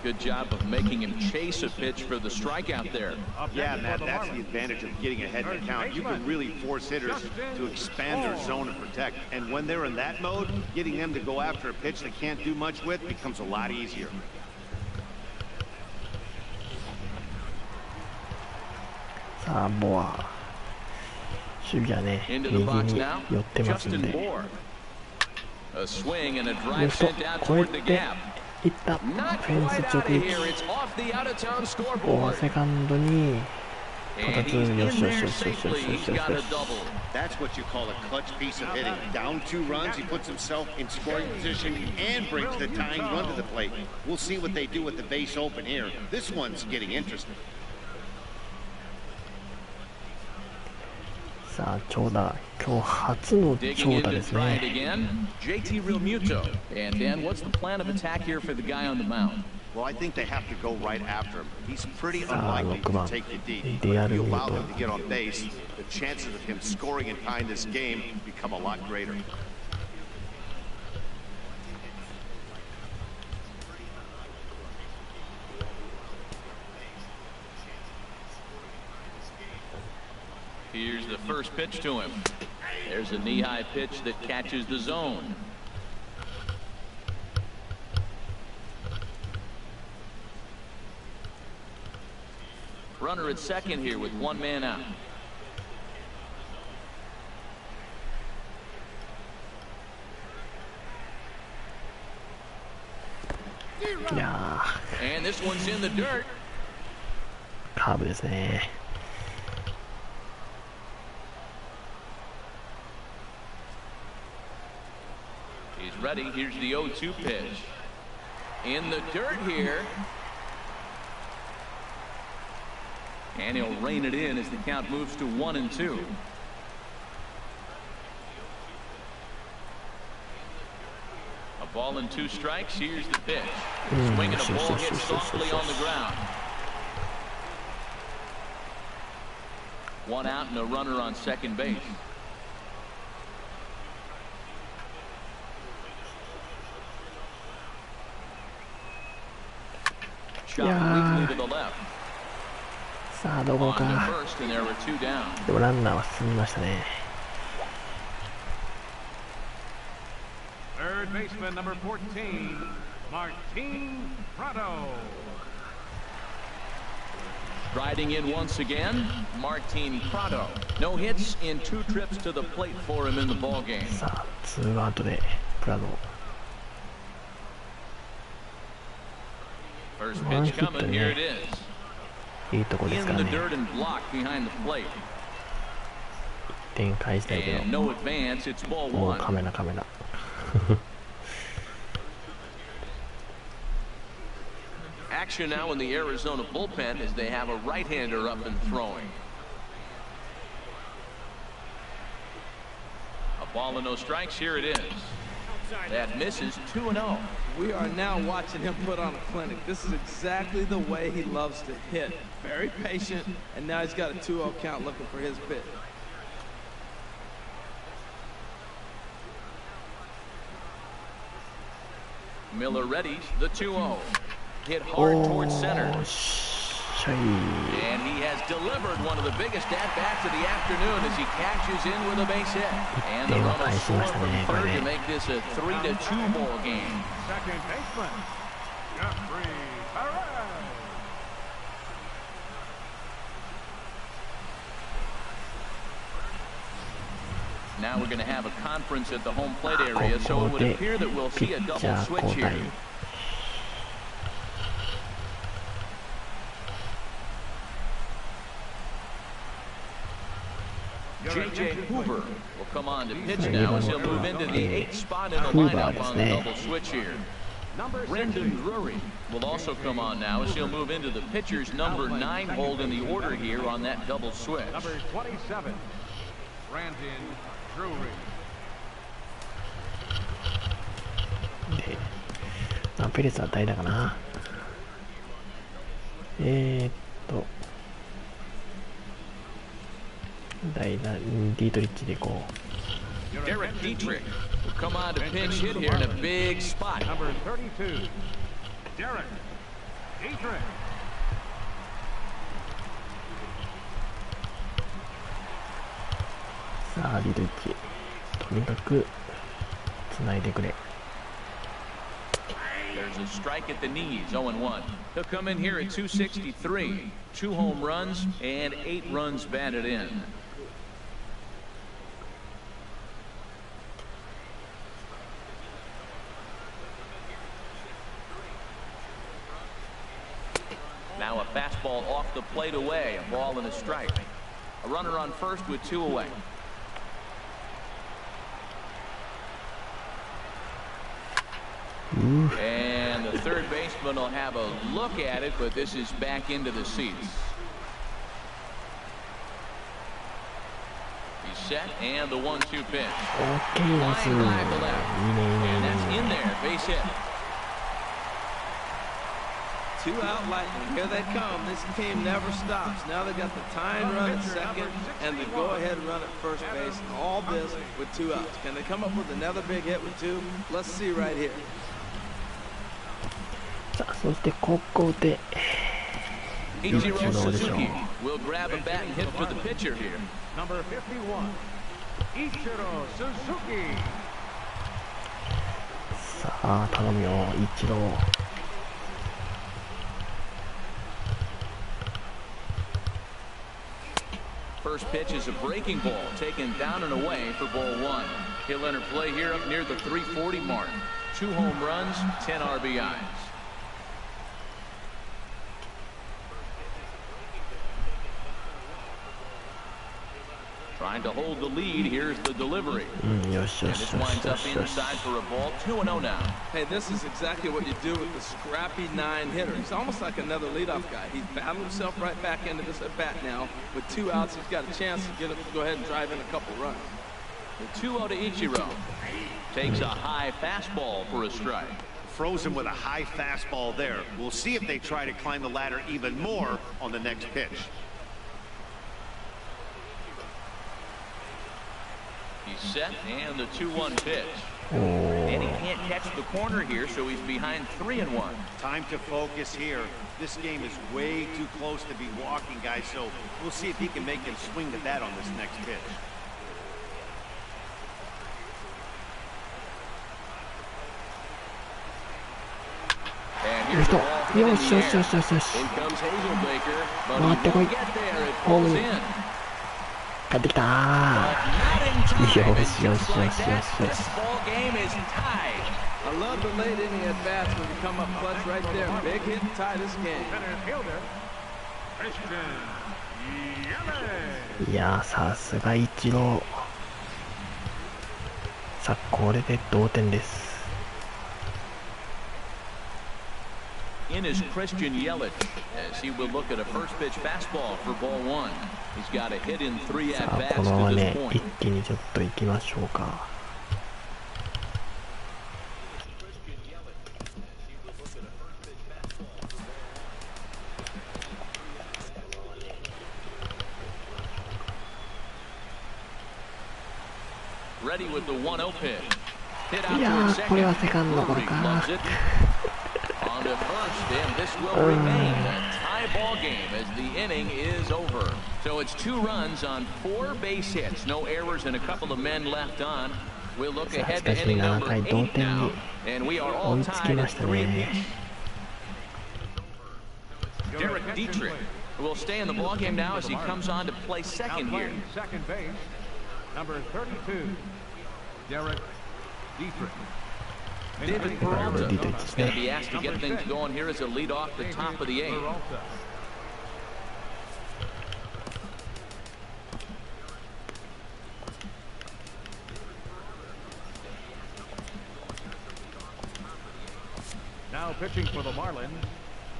Good job of making him chase a pitch for the strikeout there. Yeah, Matt, that's the advantage of getting ahead in the count. You can really force hitters to expand their zone and protect. And when they're in that mode, getting them to go after a pitch they can't do much with becomes a lot easier. さあ、ボア。守備はね、右に寄ってますんで。A swing and a レ drive フト sent out 越 toward え the て gap. いった。フ Not ェンス quite 直 out of 撃。 here. It's off the out of town ボア scoreboard. セカンドに And he's in there safely. He's got a double. That's what you call a clutch piece of hitting. Down 2 runs, he puts himself in scoring position and brings the tying run to the plate. We'll see what they do with the base open here. This one's getting interesting. さあ長打、今日初の長打ですね。 JT Realmuto. And Dan, what's the plan of attack here for the guy on the mound? Well, I think they have to go right after him. He's pretty unlikely to take you deep. But if you allow him to get on base, the chances of him scoring and tying this game become a lot greater. Here's the first pitch to him. There's a knee-high pitch that catches the zone. Runner at second here with 1 man out. And this one's in the dirt. カーブですね。 He's ready. Here's the 0-2 pitch. In the dirt here. And he'll rein it in as the count moves to 1-2. A ball and 2 strikes. Here's the pitch. Swinging a ball hit softly on the ground. 1 out and a runner on second base. Shot weakly to the left. さあどこか。でもランナーは進みましたね。 Third baseman number 14, Martine Prado. Striding in once again, Martine Prado. No hits in 2 trips to the plate for him in the ball game. さあ2アウトでプラド。 First pitch coming. Here it is. いいとこですからね。 In the dirt and blocked behind the plate. 点返したいけど。 No advance. It's ball もう 1. カメラカメラ。Action now in the Arizona bullpen as they have a right-hander up and throwing. A ball and no strikes. Here it is. That misses. 2-0. We are now watching him put on a clinic. This is exactly the way he loves to hit. Very patient, and now he's got a 2-0 count looking for his pitch. Miller readies the 2-0. Hit hard towards center. And he has delivered one of the biggest at-bats of the afternoon as he cashes in with a base hit. And the runner scores from third to make this a 3-2 ball game. Second baseman, Giancarlo. Now we're going to have a conference at the home plate area, so it would appear that we'll see a double switch here. J.J. Hoover will come on to pitch now as he'll move into the 8th spot in the lineup on the double switch here. Brendan Drury will also come on now as he'll move into the pitcher's number 9 hold in the order here on that double switch. Number 27, Brendan Drury. で、ペレスは代打かな。代打ディートリッチでいこう。Derek Dietrich will come on to pinch hit here in a big spot. Number 32, Derek Dietrich. さあディートリッチ、とにかくつないでくれ。 There's a strike at the knees, 0-1. He'll come in here at 263. 2 home runs and 8 runs batted in. Now a fastball off the plate away. A ball and a strike. A runner on first with 2 away. And the third baseman will have a look at it, but this is back into the seats. He's set, and the 1-2 pitch. OK です。いいね、いいね、いい And that's ね。 in there, base hit. 2 out Lightning. Here they come. This team never stops. Now they got the tying run at second and the go-ahead run at first base. All this with 2 outs. Can they come up with another big hit with 2? Let's see right here. さあ、そしてここで Ichiro Suzuki will grab a bat and hit for the pitcher here. Number 51, Ichiro Suzuki. さあ、頼むよ、一郎。First pitch is a breaking ball taken down and away for ball 1. He'll enter play here up near the 340 mark. 2 home runs, 10 RBIs. Trying to hold the lead. Here's the delivery. And this winds up inside for a ball. 2-0 now. Hey, this is exactly what you do with the scrappy 9 hitter. He's almost like another leadoff guy. He's battled himself right back into this at bat now. With 2 outs, he's got a chance to go ahead and drive in a couple runs. The 2-0 to Ichiro. Takes a high fastball for a strike. Frozen with a high fastball there. We'll see if they try to climb the ladder even more on the next pitch. He's set, and the 2-1 pitch. And he can't catch the corner here, so he's behind 3-1. Time to focus here. This game is way too close to be walking, guys, so we'll see if he can make him swing the bat on this next pitch. And here's the ball hit in the air. In comes Hazelbaker, but he won't get there. It falls in. 帰ってきたー。 Not in time. よしよしよしよしよ This し。 ball game is tied. I love the late inning at bats when you come up clutch right there. Big hit to tie this game. Center fielder, Christian Yelich. いやー、さすが一郎。さあ、これで同点です。 In is Christian Yelich as he will look at a first pitch fastball for ball 1. He's got a hit in 3 at さあ、 bats このまま to ね this、point. 一気にちょっと行きましょうか。Ready with the 1-0 pitch. Hit out いや toward ー、これ second. はセカンドゴロ Goldschmidt か loves。it. On to first, and this will remain a tie ball game as the inning is over. So it's 2 runs on 4 base hits, no errors, and a couple of men left on. We'll look ahead to inning number 8 now, and we are all tied at 3 apiece. Derek Dietrich will stay in the ball game now as he comes on to play second here. Second base, number 32, Derek Dietrich. David Peralta is going to be asked to get things going here as a lead off the top of the 8th. Now pitching for the Marlins.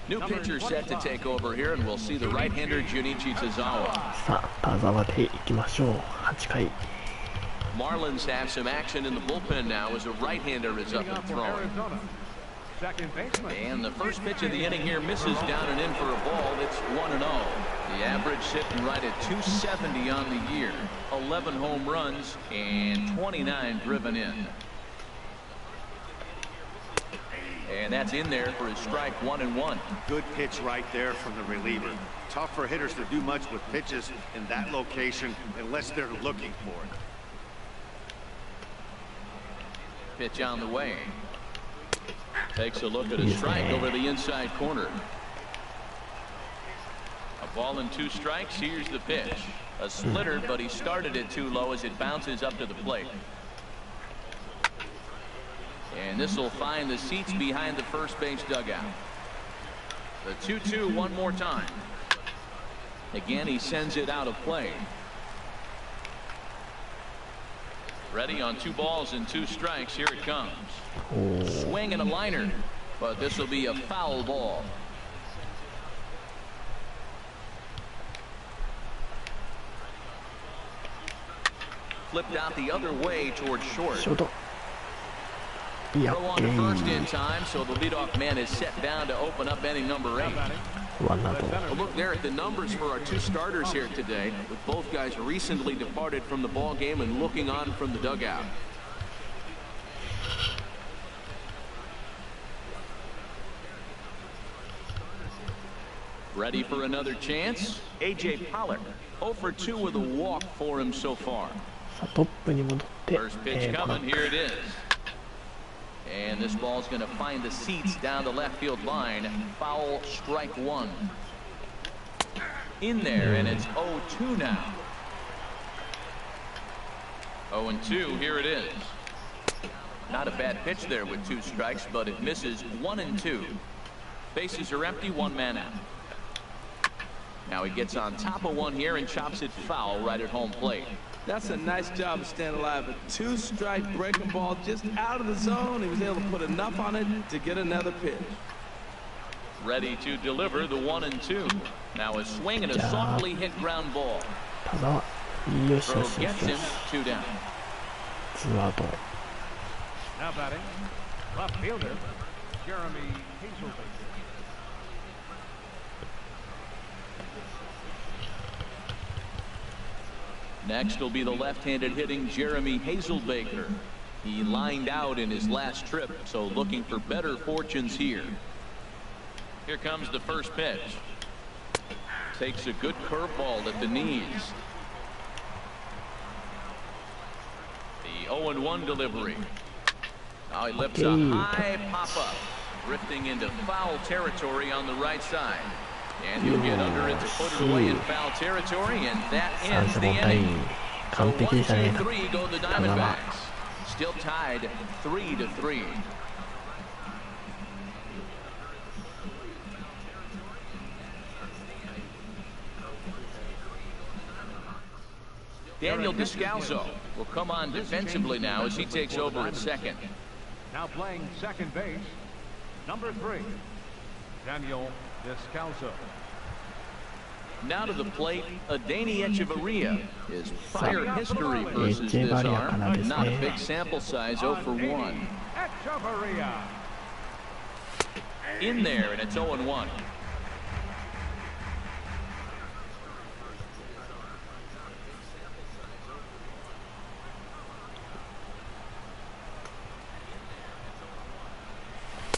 New pitcher set to take over here, and we'll see the right-hander Junichi Tazawa. さあ、田沢で行きましょう。8回。 Marlins have some action in the bullpen now as a right-hander is up and throwing. Second baseman. And the first pitch of the inning here misses down and in for a ball. It's 1-0. The average sitting right at 270 on the year. 11 home runs and 29 driven in. And that's in there for his strike 1-1. Good pitch right there from the reliever. Tough for hitters to do much with pitches in that location unless they're looking for it. Pitch on the way. Takes a look at a strike over the inside corner. A ball and 2 strikes. Here's the pitch. A splitter, but he started it too low as it bounces up to the plate. And this will find the seats behind the first base dugout. The 2-2 one more time. Again, he sends it out of play. Ready on 2 balls and 2 strikes. Here it comes. Swing and a liner, but this will be a foul ball. Flipped out the other way towards short. Throw on to first in time, so the leadoff man is set down to open up inning number 8. Well, look there at the numbers for our 2 starters here today, with both guys recently departed from the ball game and looking on from the dugout. Ready for another chance? A.J. Pollock, 0 for 2 with a walk for him so far. First pitch coming, here it is. And this ball's going to find the seats down the left field line. Foul, strike 1. In there, and it's 0-2 now. 0-2, here it is. Not a bad pitch there with 2 strikes, but it misses 1-2. Bases are empty, 1 man out. Now he gets on top of one here and chops it foul right at home plate. That's a nice job of staying alive. A 2-strike breaking ball just out of the zone. He was able to put enough on it to get another pitch. Ready to deliver the 1-2. Now a swing and a softly hit ground ball. Throw gets him, 2 down. Now batting, left fielder, Jeremy Hazelton. Next will be the left-handed hitting Jeremy Hazelbaker. He lined out in his last trip, so looking for better fortunes here. Here comes the first pitch. Takes a good curveball at the knees. The 0-1 delivery. Now he lifts a high pop-up, drifting into foul territory on the right side. And he'll get under it to put it away in foul territory, and that ends the inning. So 1-2-3 go the Diamondbacks. Still tied 3-3. Daniel Descalso will come on defensively now as he takes over at second. Now playing second base, number 3, Daniel Descalso. Now to the plate, Adeiny Echeverria. His prior history versus this arm, not a big sample size, 0 for 1. Echeverria. In there, and it's 0-1.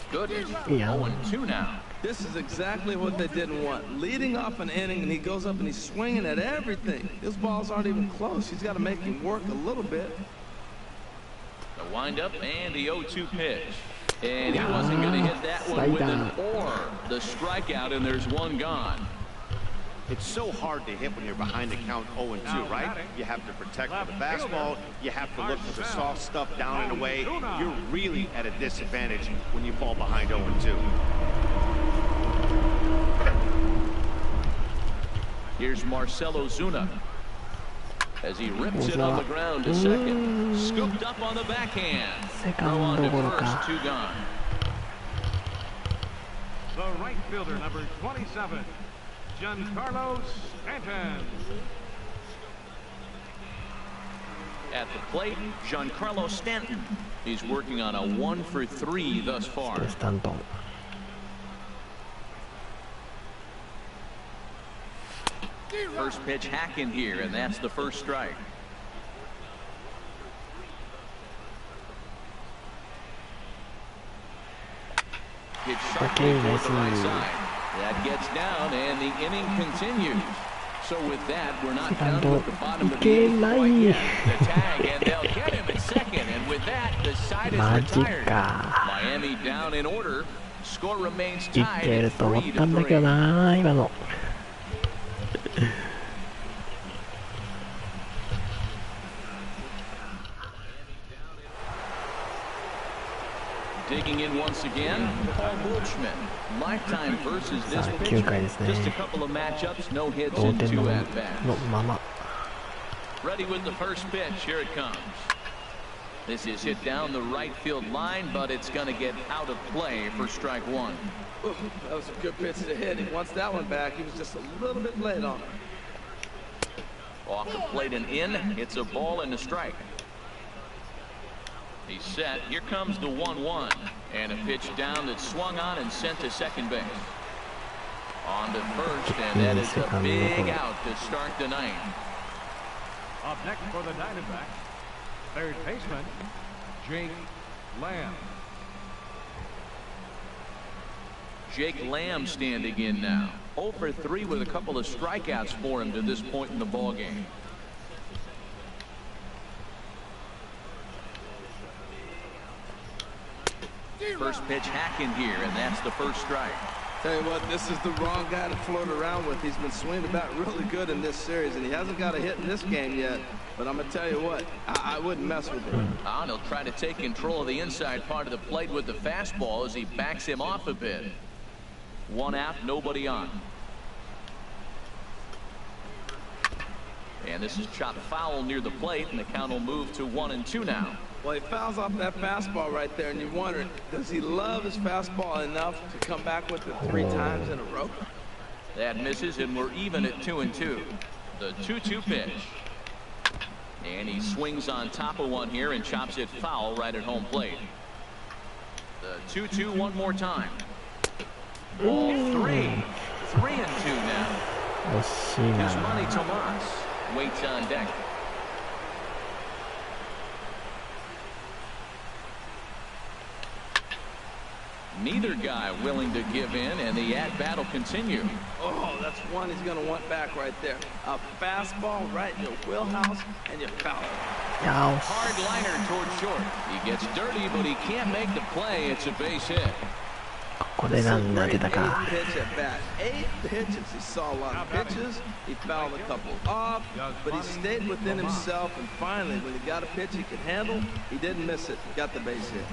Good. 0-2 now. This is exactly what they didn't want. Leading off an inning, and he goes up and he's swinging at everything. His balls aren't even close. He's got to make him work a little bit. The windup and the 0-2 pitch. And he wasn't going to hit that one with an or. The strikeout, and there's 1 gone. It's so hard to hit when you're behind the count 0-2, right? You have to protect the fastball. You have to look for the soft stuff down and away. You're really at a disadvantage when you fall behind 0-2. Here's Marcell Ozuna as he rips it on the ground to second. Scooped up on the backhand. Throw on to first, 2 gone. The right fielder, number 27, Giancarlo Stanton. At the plate, Giancarlo Stanton. He's working on a 1 for 3 thus far. First pitch hacking here, and that's the first strike. Hit sharply toward the right side. That gets down, and the inning continues. So with that, we're not down with the bottom of the 8th quite yet. The tag, and they'll get him at second. And with that, the side is retired. Miami down in order. Score remains tied at 3-3. Digging in once again, Paul Goldschmidt. Lifetime versus this pitcher. Just a couple of matchups, no hits and 2 at-bats. Ready with the first pitch. Here it comes. This is hit down the right field line, but it's going to get out of play for strike 1. Ooh, that was a good pitch to hit. He wants that one back. He was just a little bit late on it. Off the plate and in. It's a ball and a strike. He's set. Here comes the 1-1. And a pitch down that's swung on and sent to second base. On to first, and that is a big out to start the ninth. Up next for the Diamondbacks, third baseman, Jake Lamb. Jake Lamb standing in now. 0 for 3 with a couple of strikeouts for him to this point in the ballgame. First pitch hacking here, and that's the first strike. Tell you what, this is the wrong guy to float around with. He's been swinging the bat really good in this series, and he hasn't got a hit in this game yet. But I'm going to tell you what, I wouldn't mess with him. And he'll try to take control of the inside part of the plate with the fastball as he backs him off a bit. 1 out, nobody on. And this is chopped foul near the plate, and the count will move to 1-2 now. Well, he fouls off that fastball right there, and you wonder, does he love his fastball enough to come back with it 3 times in a row? That misses, and we're even at 2-2. The 2-2 pitch. And he swings on top of one here and chops it foul right at home plate. The 2-2 one more time. Ball 3. 3-2 now. Yasmani Tomas waits on deck. Neither guy willing to give in, and the at-bat will continue. Oh, that's one he's going to want back right there. A fastball right in your wheelhouse, and you foul it. Hard liner toward short. He gets dirty, but he can't make the play. It's a base hit. これなんだ出たか。 8 pitches. He saw a lot of pitches. He fouled a couple off, but he stayed within himself. And finally, when he got a pitch he could handle, he didn't miss it. Got the base hit.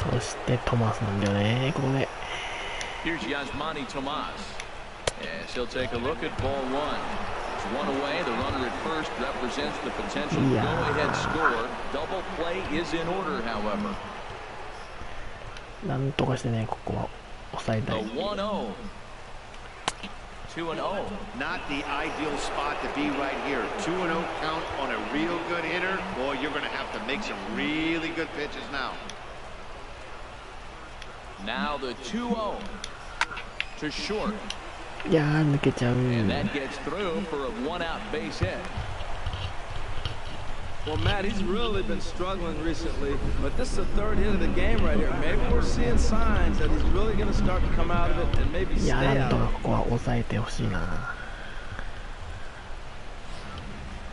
そしてトマスなんだよね、ここで。 Here's Yasmani Tomas. Yes, he'll take a look at ball 1. It's 1 away. The runner at first represents the potential go-ahead score. Double play is in order, however. なんとかしてね、ここは抑えたい。 The 1-0. 2-0. Not the ideal spot to be right here. 2-0 count on a real good hitter. Boy, you're going to have to make some really good pitches now. Now the 2-0 to short. いやー抜けちゃう。 And that gets through for a 1-out base hit. Well, Matt, he's really been struggling recently, but this is the 3rd hit of the game right here. Maybe we're seeing signs that he's really going to start to come out of it and maybe い stay やーなん out と of か it. ここは抑えてほしいな。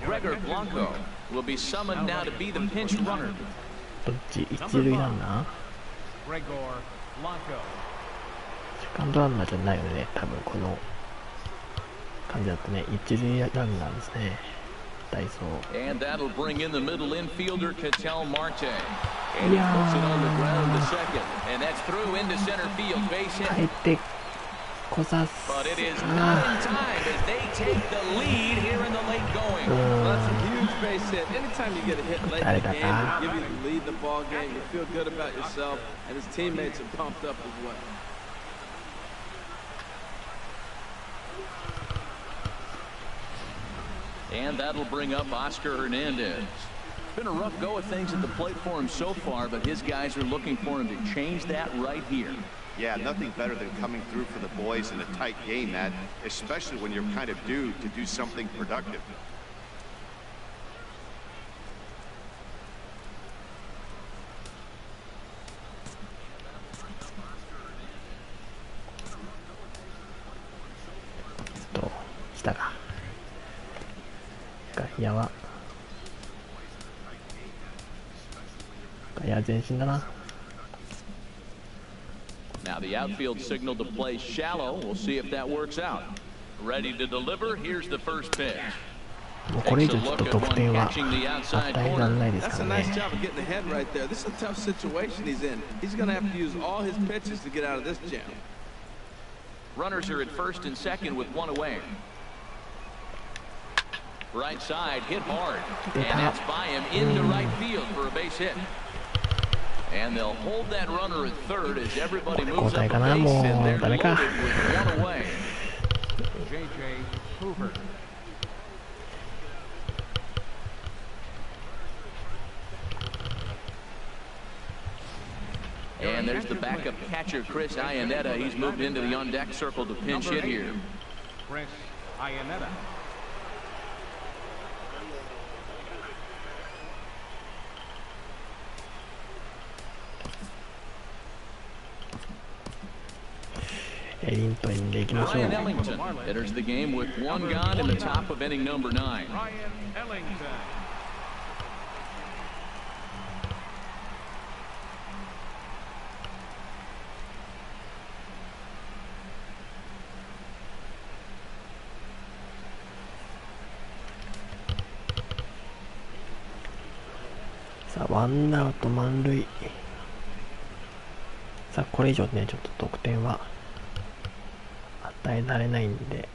Gregor Blanco will be summoned now to be the pinch runner. どっち一塁ランナー Gregor Blanco. セカンドランナーじゃないよね、多分この感じだとね、一塁ランナーですね。 And that'll bring in the middle infielder, Ketel Marte. And he puts it on the ground to second. And that's through into center field. Base hit. But it is not in time as they take the lead here in the late going. Well, that's a huge base hit. Anytime you get a hit late in the game, it give you the lead in the ball game. You feel good about yourself, and his teammates are pumped up as well. And that'll bring up Oscar Hernandez. Been a rough go of things at the plate for him so far, but his guys are looking for him to change that right here. Yeah, nothing better than coming through for the boys in a tight game, Matt, especially when you're kind of due to do something productive. Now the outfield signal to play shallow. We'll see if that works out. Ready to deliver. Here's the first pitch. もうこれ以上ちょっと得点は与えられないですからね。Runners are at first and second with one away. Right side hit hard, and that's by him into right field for a base hit. And they'll hold that runner at third as everybody moves up the base, and they're loaded with one away. J.J. Hoover. And there's the backup catcher, Chris Iannetta. He's moved into the on-deck circle to pinch hit here. Chris Iannetta. Ryan Ellington enters the game with one gone in the top of inning number 9. Ryan Ellington.さあワンアウト満塁。さあこれ以上ねちょっと得点は与えられないんで、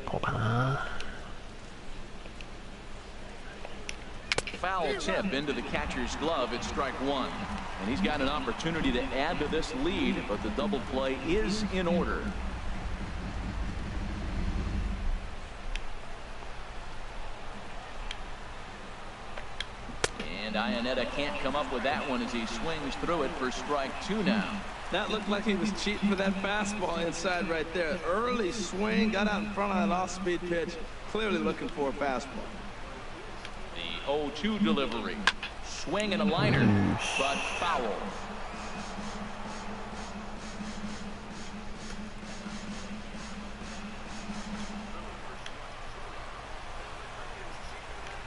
こうかな。Foul tip into the catcher's glove. It's strike one. And he's got an opportunity to add to this lead, but the double play is in order. And Iannetta can't come up with that one as he swings through it for strike two now. That looked like he was cheating for that fastball inside right there. Early swing, got out in front of that off-speed pitch. Clearly looking for a fastball. The 0-2 delivery. Swing and a liner, but foul.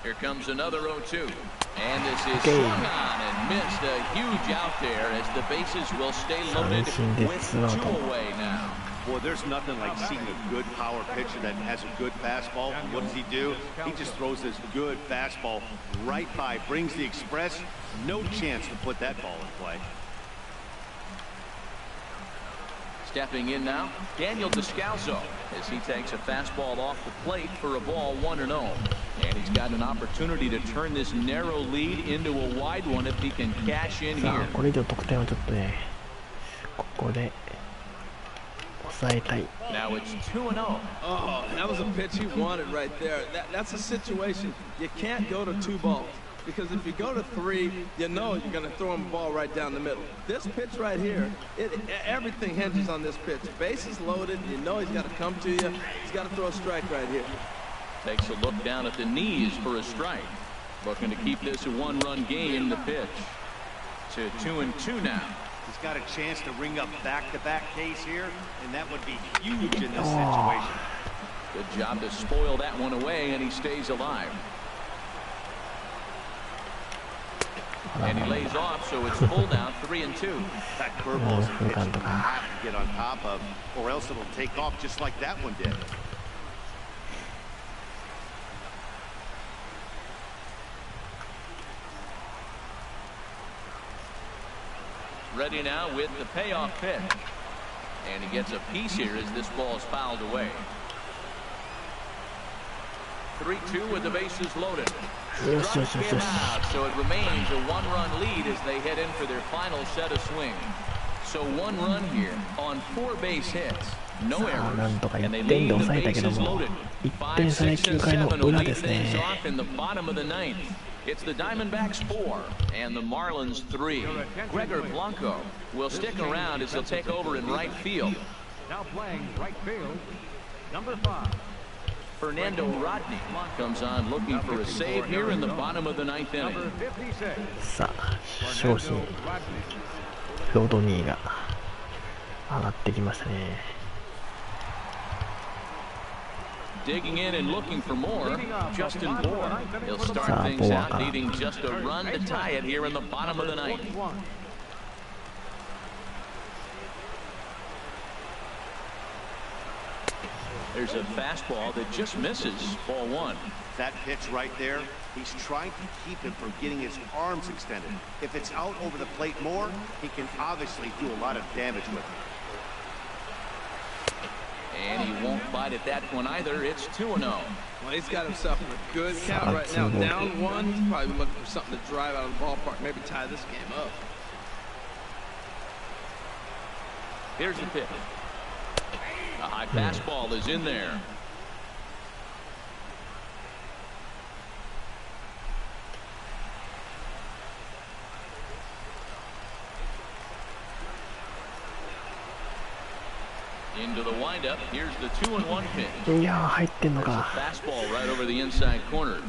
Here comes another 0-2. And this is swung on and missed. A huge out there as the bases will stay loaded with two away now. Well, there's nothing like seeing a good power pitcher that has a good fastball. What does he do? He just throws this good fastball right by, brings the express. No chance to put that ball in play. Stepping in now, Daniel Descalso, as he takes a fastball off the plate for a ball 1-0. And he's got an opportunity to turn this narrow lead into a wide one if he can cash in here. これ以上得点はちょっとね、ここで Now it's 2-0. Oh, that was a pitch he wanted right there. That's a situation you can't go to 2 balls. Because if you go to 3, you know you're going to throw him a ball right down the middle. This pitch right here, everything hinges on this pitch. Bases loaded, you know he's got to come to you. He's got to throw a strike right here. Takes a look down at the knees for a strike. Looking to keep this a 1-run game, the pitch. To 2-2 now. He's got a chance to ring up back-to-back Ks here, and that would be huge in this situation. Good job to spoil that one away, and he stays alive. And he lays off, so it's full now, 3-2. That curveball is a pitch that you have to get on top of, or else it'll take off just like that one did. Ready now with the payoff pitch. And he gets a piece here as this ball is fouled away. 3-2 with the bases loaded. Struck him out, so it remains a 1-run lead as they head in for their final set of swings. So 1 run here on 4 base hits. No errors. And they leave the bases loaded. 5, 6, and 7 will lead things off in the bottom of the 9th. It's the Diamondbacks 4 and the Marlins 3. Gregor Blanco will stick around as he'll take over in right field. Now playing right field, number 5. Fernando Rodney comes on looking for a save here in the bottom of the 9th inning. さあ、昇進ロードニーが上がってきましたね。digging in and looking for more. Justin Bour. He'll start things out, needing just a run to tie it here in the bottom of the ninth. There's a fastball that just misses. Ball one. That pitch right there, he's trying to keep him from getting his arms extended. If it's out over the plate more, he can obviously do a lot of damage with it. And he won't bite at that one either. It's 2-0. Well, he's got himself in a good count right now. Down one. He's probably looking for something to drive out of the ballpark. Maybe tie this game up. Here's the pitch. A high fastball is in there. Into the windup. Here's the 2-1 pitch. いやー、入ってんのか。 Fastball right over the inside corner.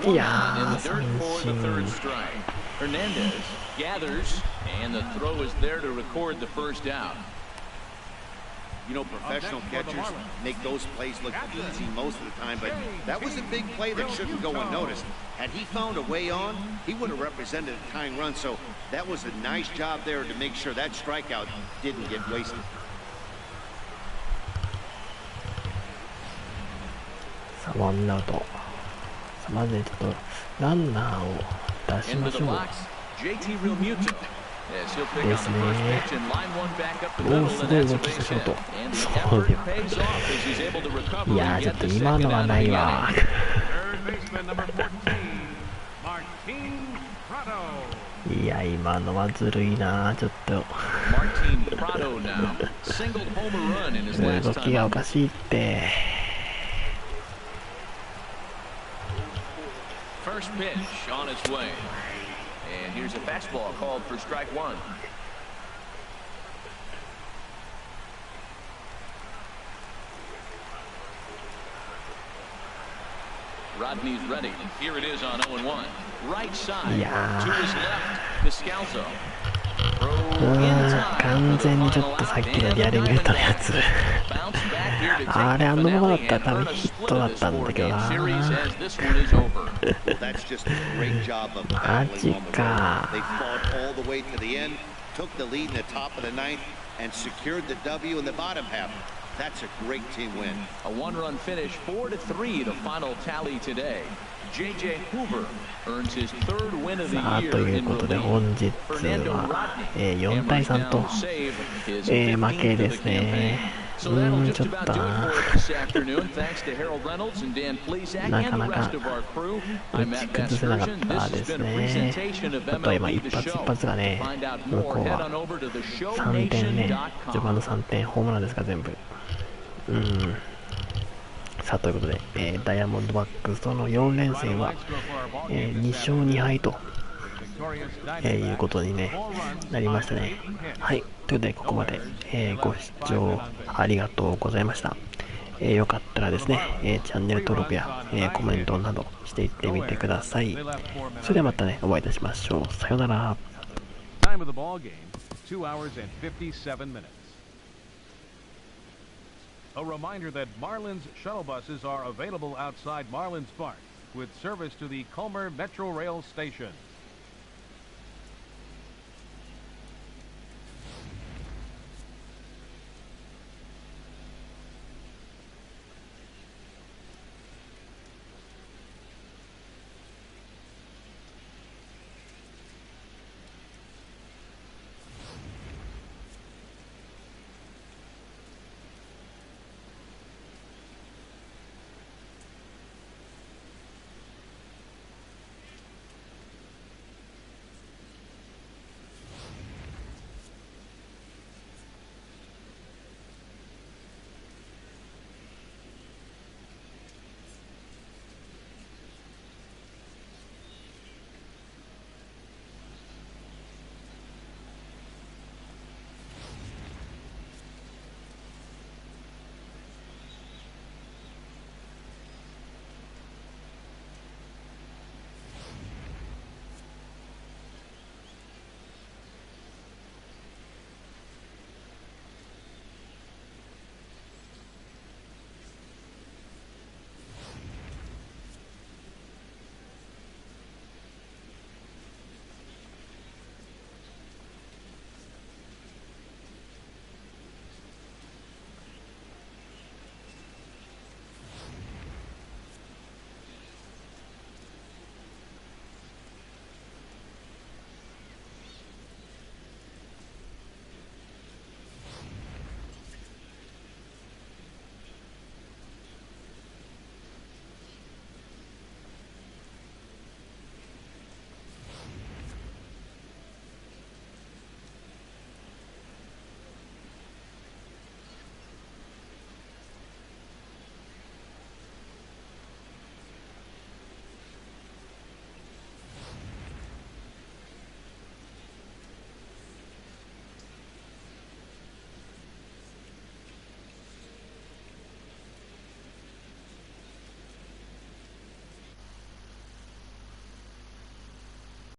In the dirt for the third strike. Hernandez gathers, and the throw is there to record the first out. You know, professional catchers make those plays look easy most of the time, but that was a big play that shouldn't go unnoticed. Had he found a way on, he would have represented a tying run, so that was a nice job there to make sure that strikeout didn't get wasted. さあ、ワンアウト。まずちょっとランナーを出しましょう。ですね。おお、すごい動きしたショート。そうよ。いやー、ちょっと今のはないわ。いや、今のはずるいな、ちょっと。動きがおかしいって。First pitch on its way. And here's a fastball called for strike one. Rodney's ready. Here it is on 0-1. Right side. To his left. Descalso. 完全にちょっとさっきのリアルミュートのやつあれあのままだったら多分ヒットだったんだけどなマジかThat's a great team win. A one-run finish, 4-3, the final tally today. J.J. Hoover earns his third win of the year ということで本日は、4対3と、負けですね。ちょっとなかなか打ち崩せなかったですね。あとは今一発一発がね、向こうは3点ね、序盤の3点ホームランですか全部。さあということで、ダイヤモンドバックスとの4連戦は、2勝2敗と、いうことに、ね、なりましたね。はい、ということでここまで、ご視聴ありがとうございました。よかったらですね、チャンネル登録や、コメントなどしていってみてください。それではまたね、お会いいたしましょう。さようなら。Time of the ball game, 2 hours and 57 minutes. A reminder that Marlins shuttle buses are available outside Marlins Park with service to the Culmer Metro Rail Station.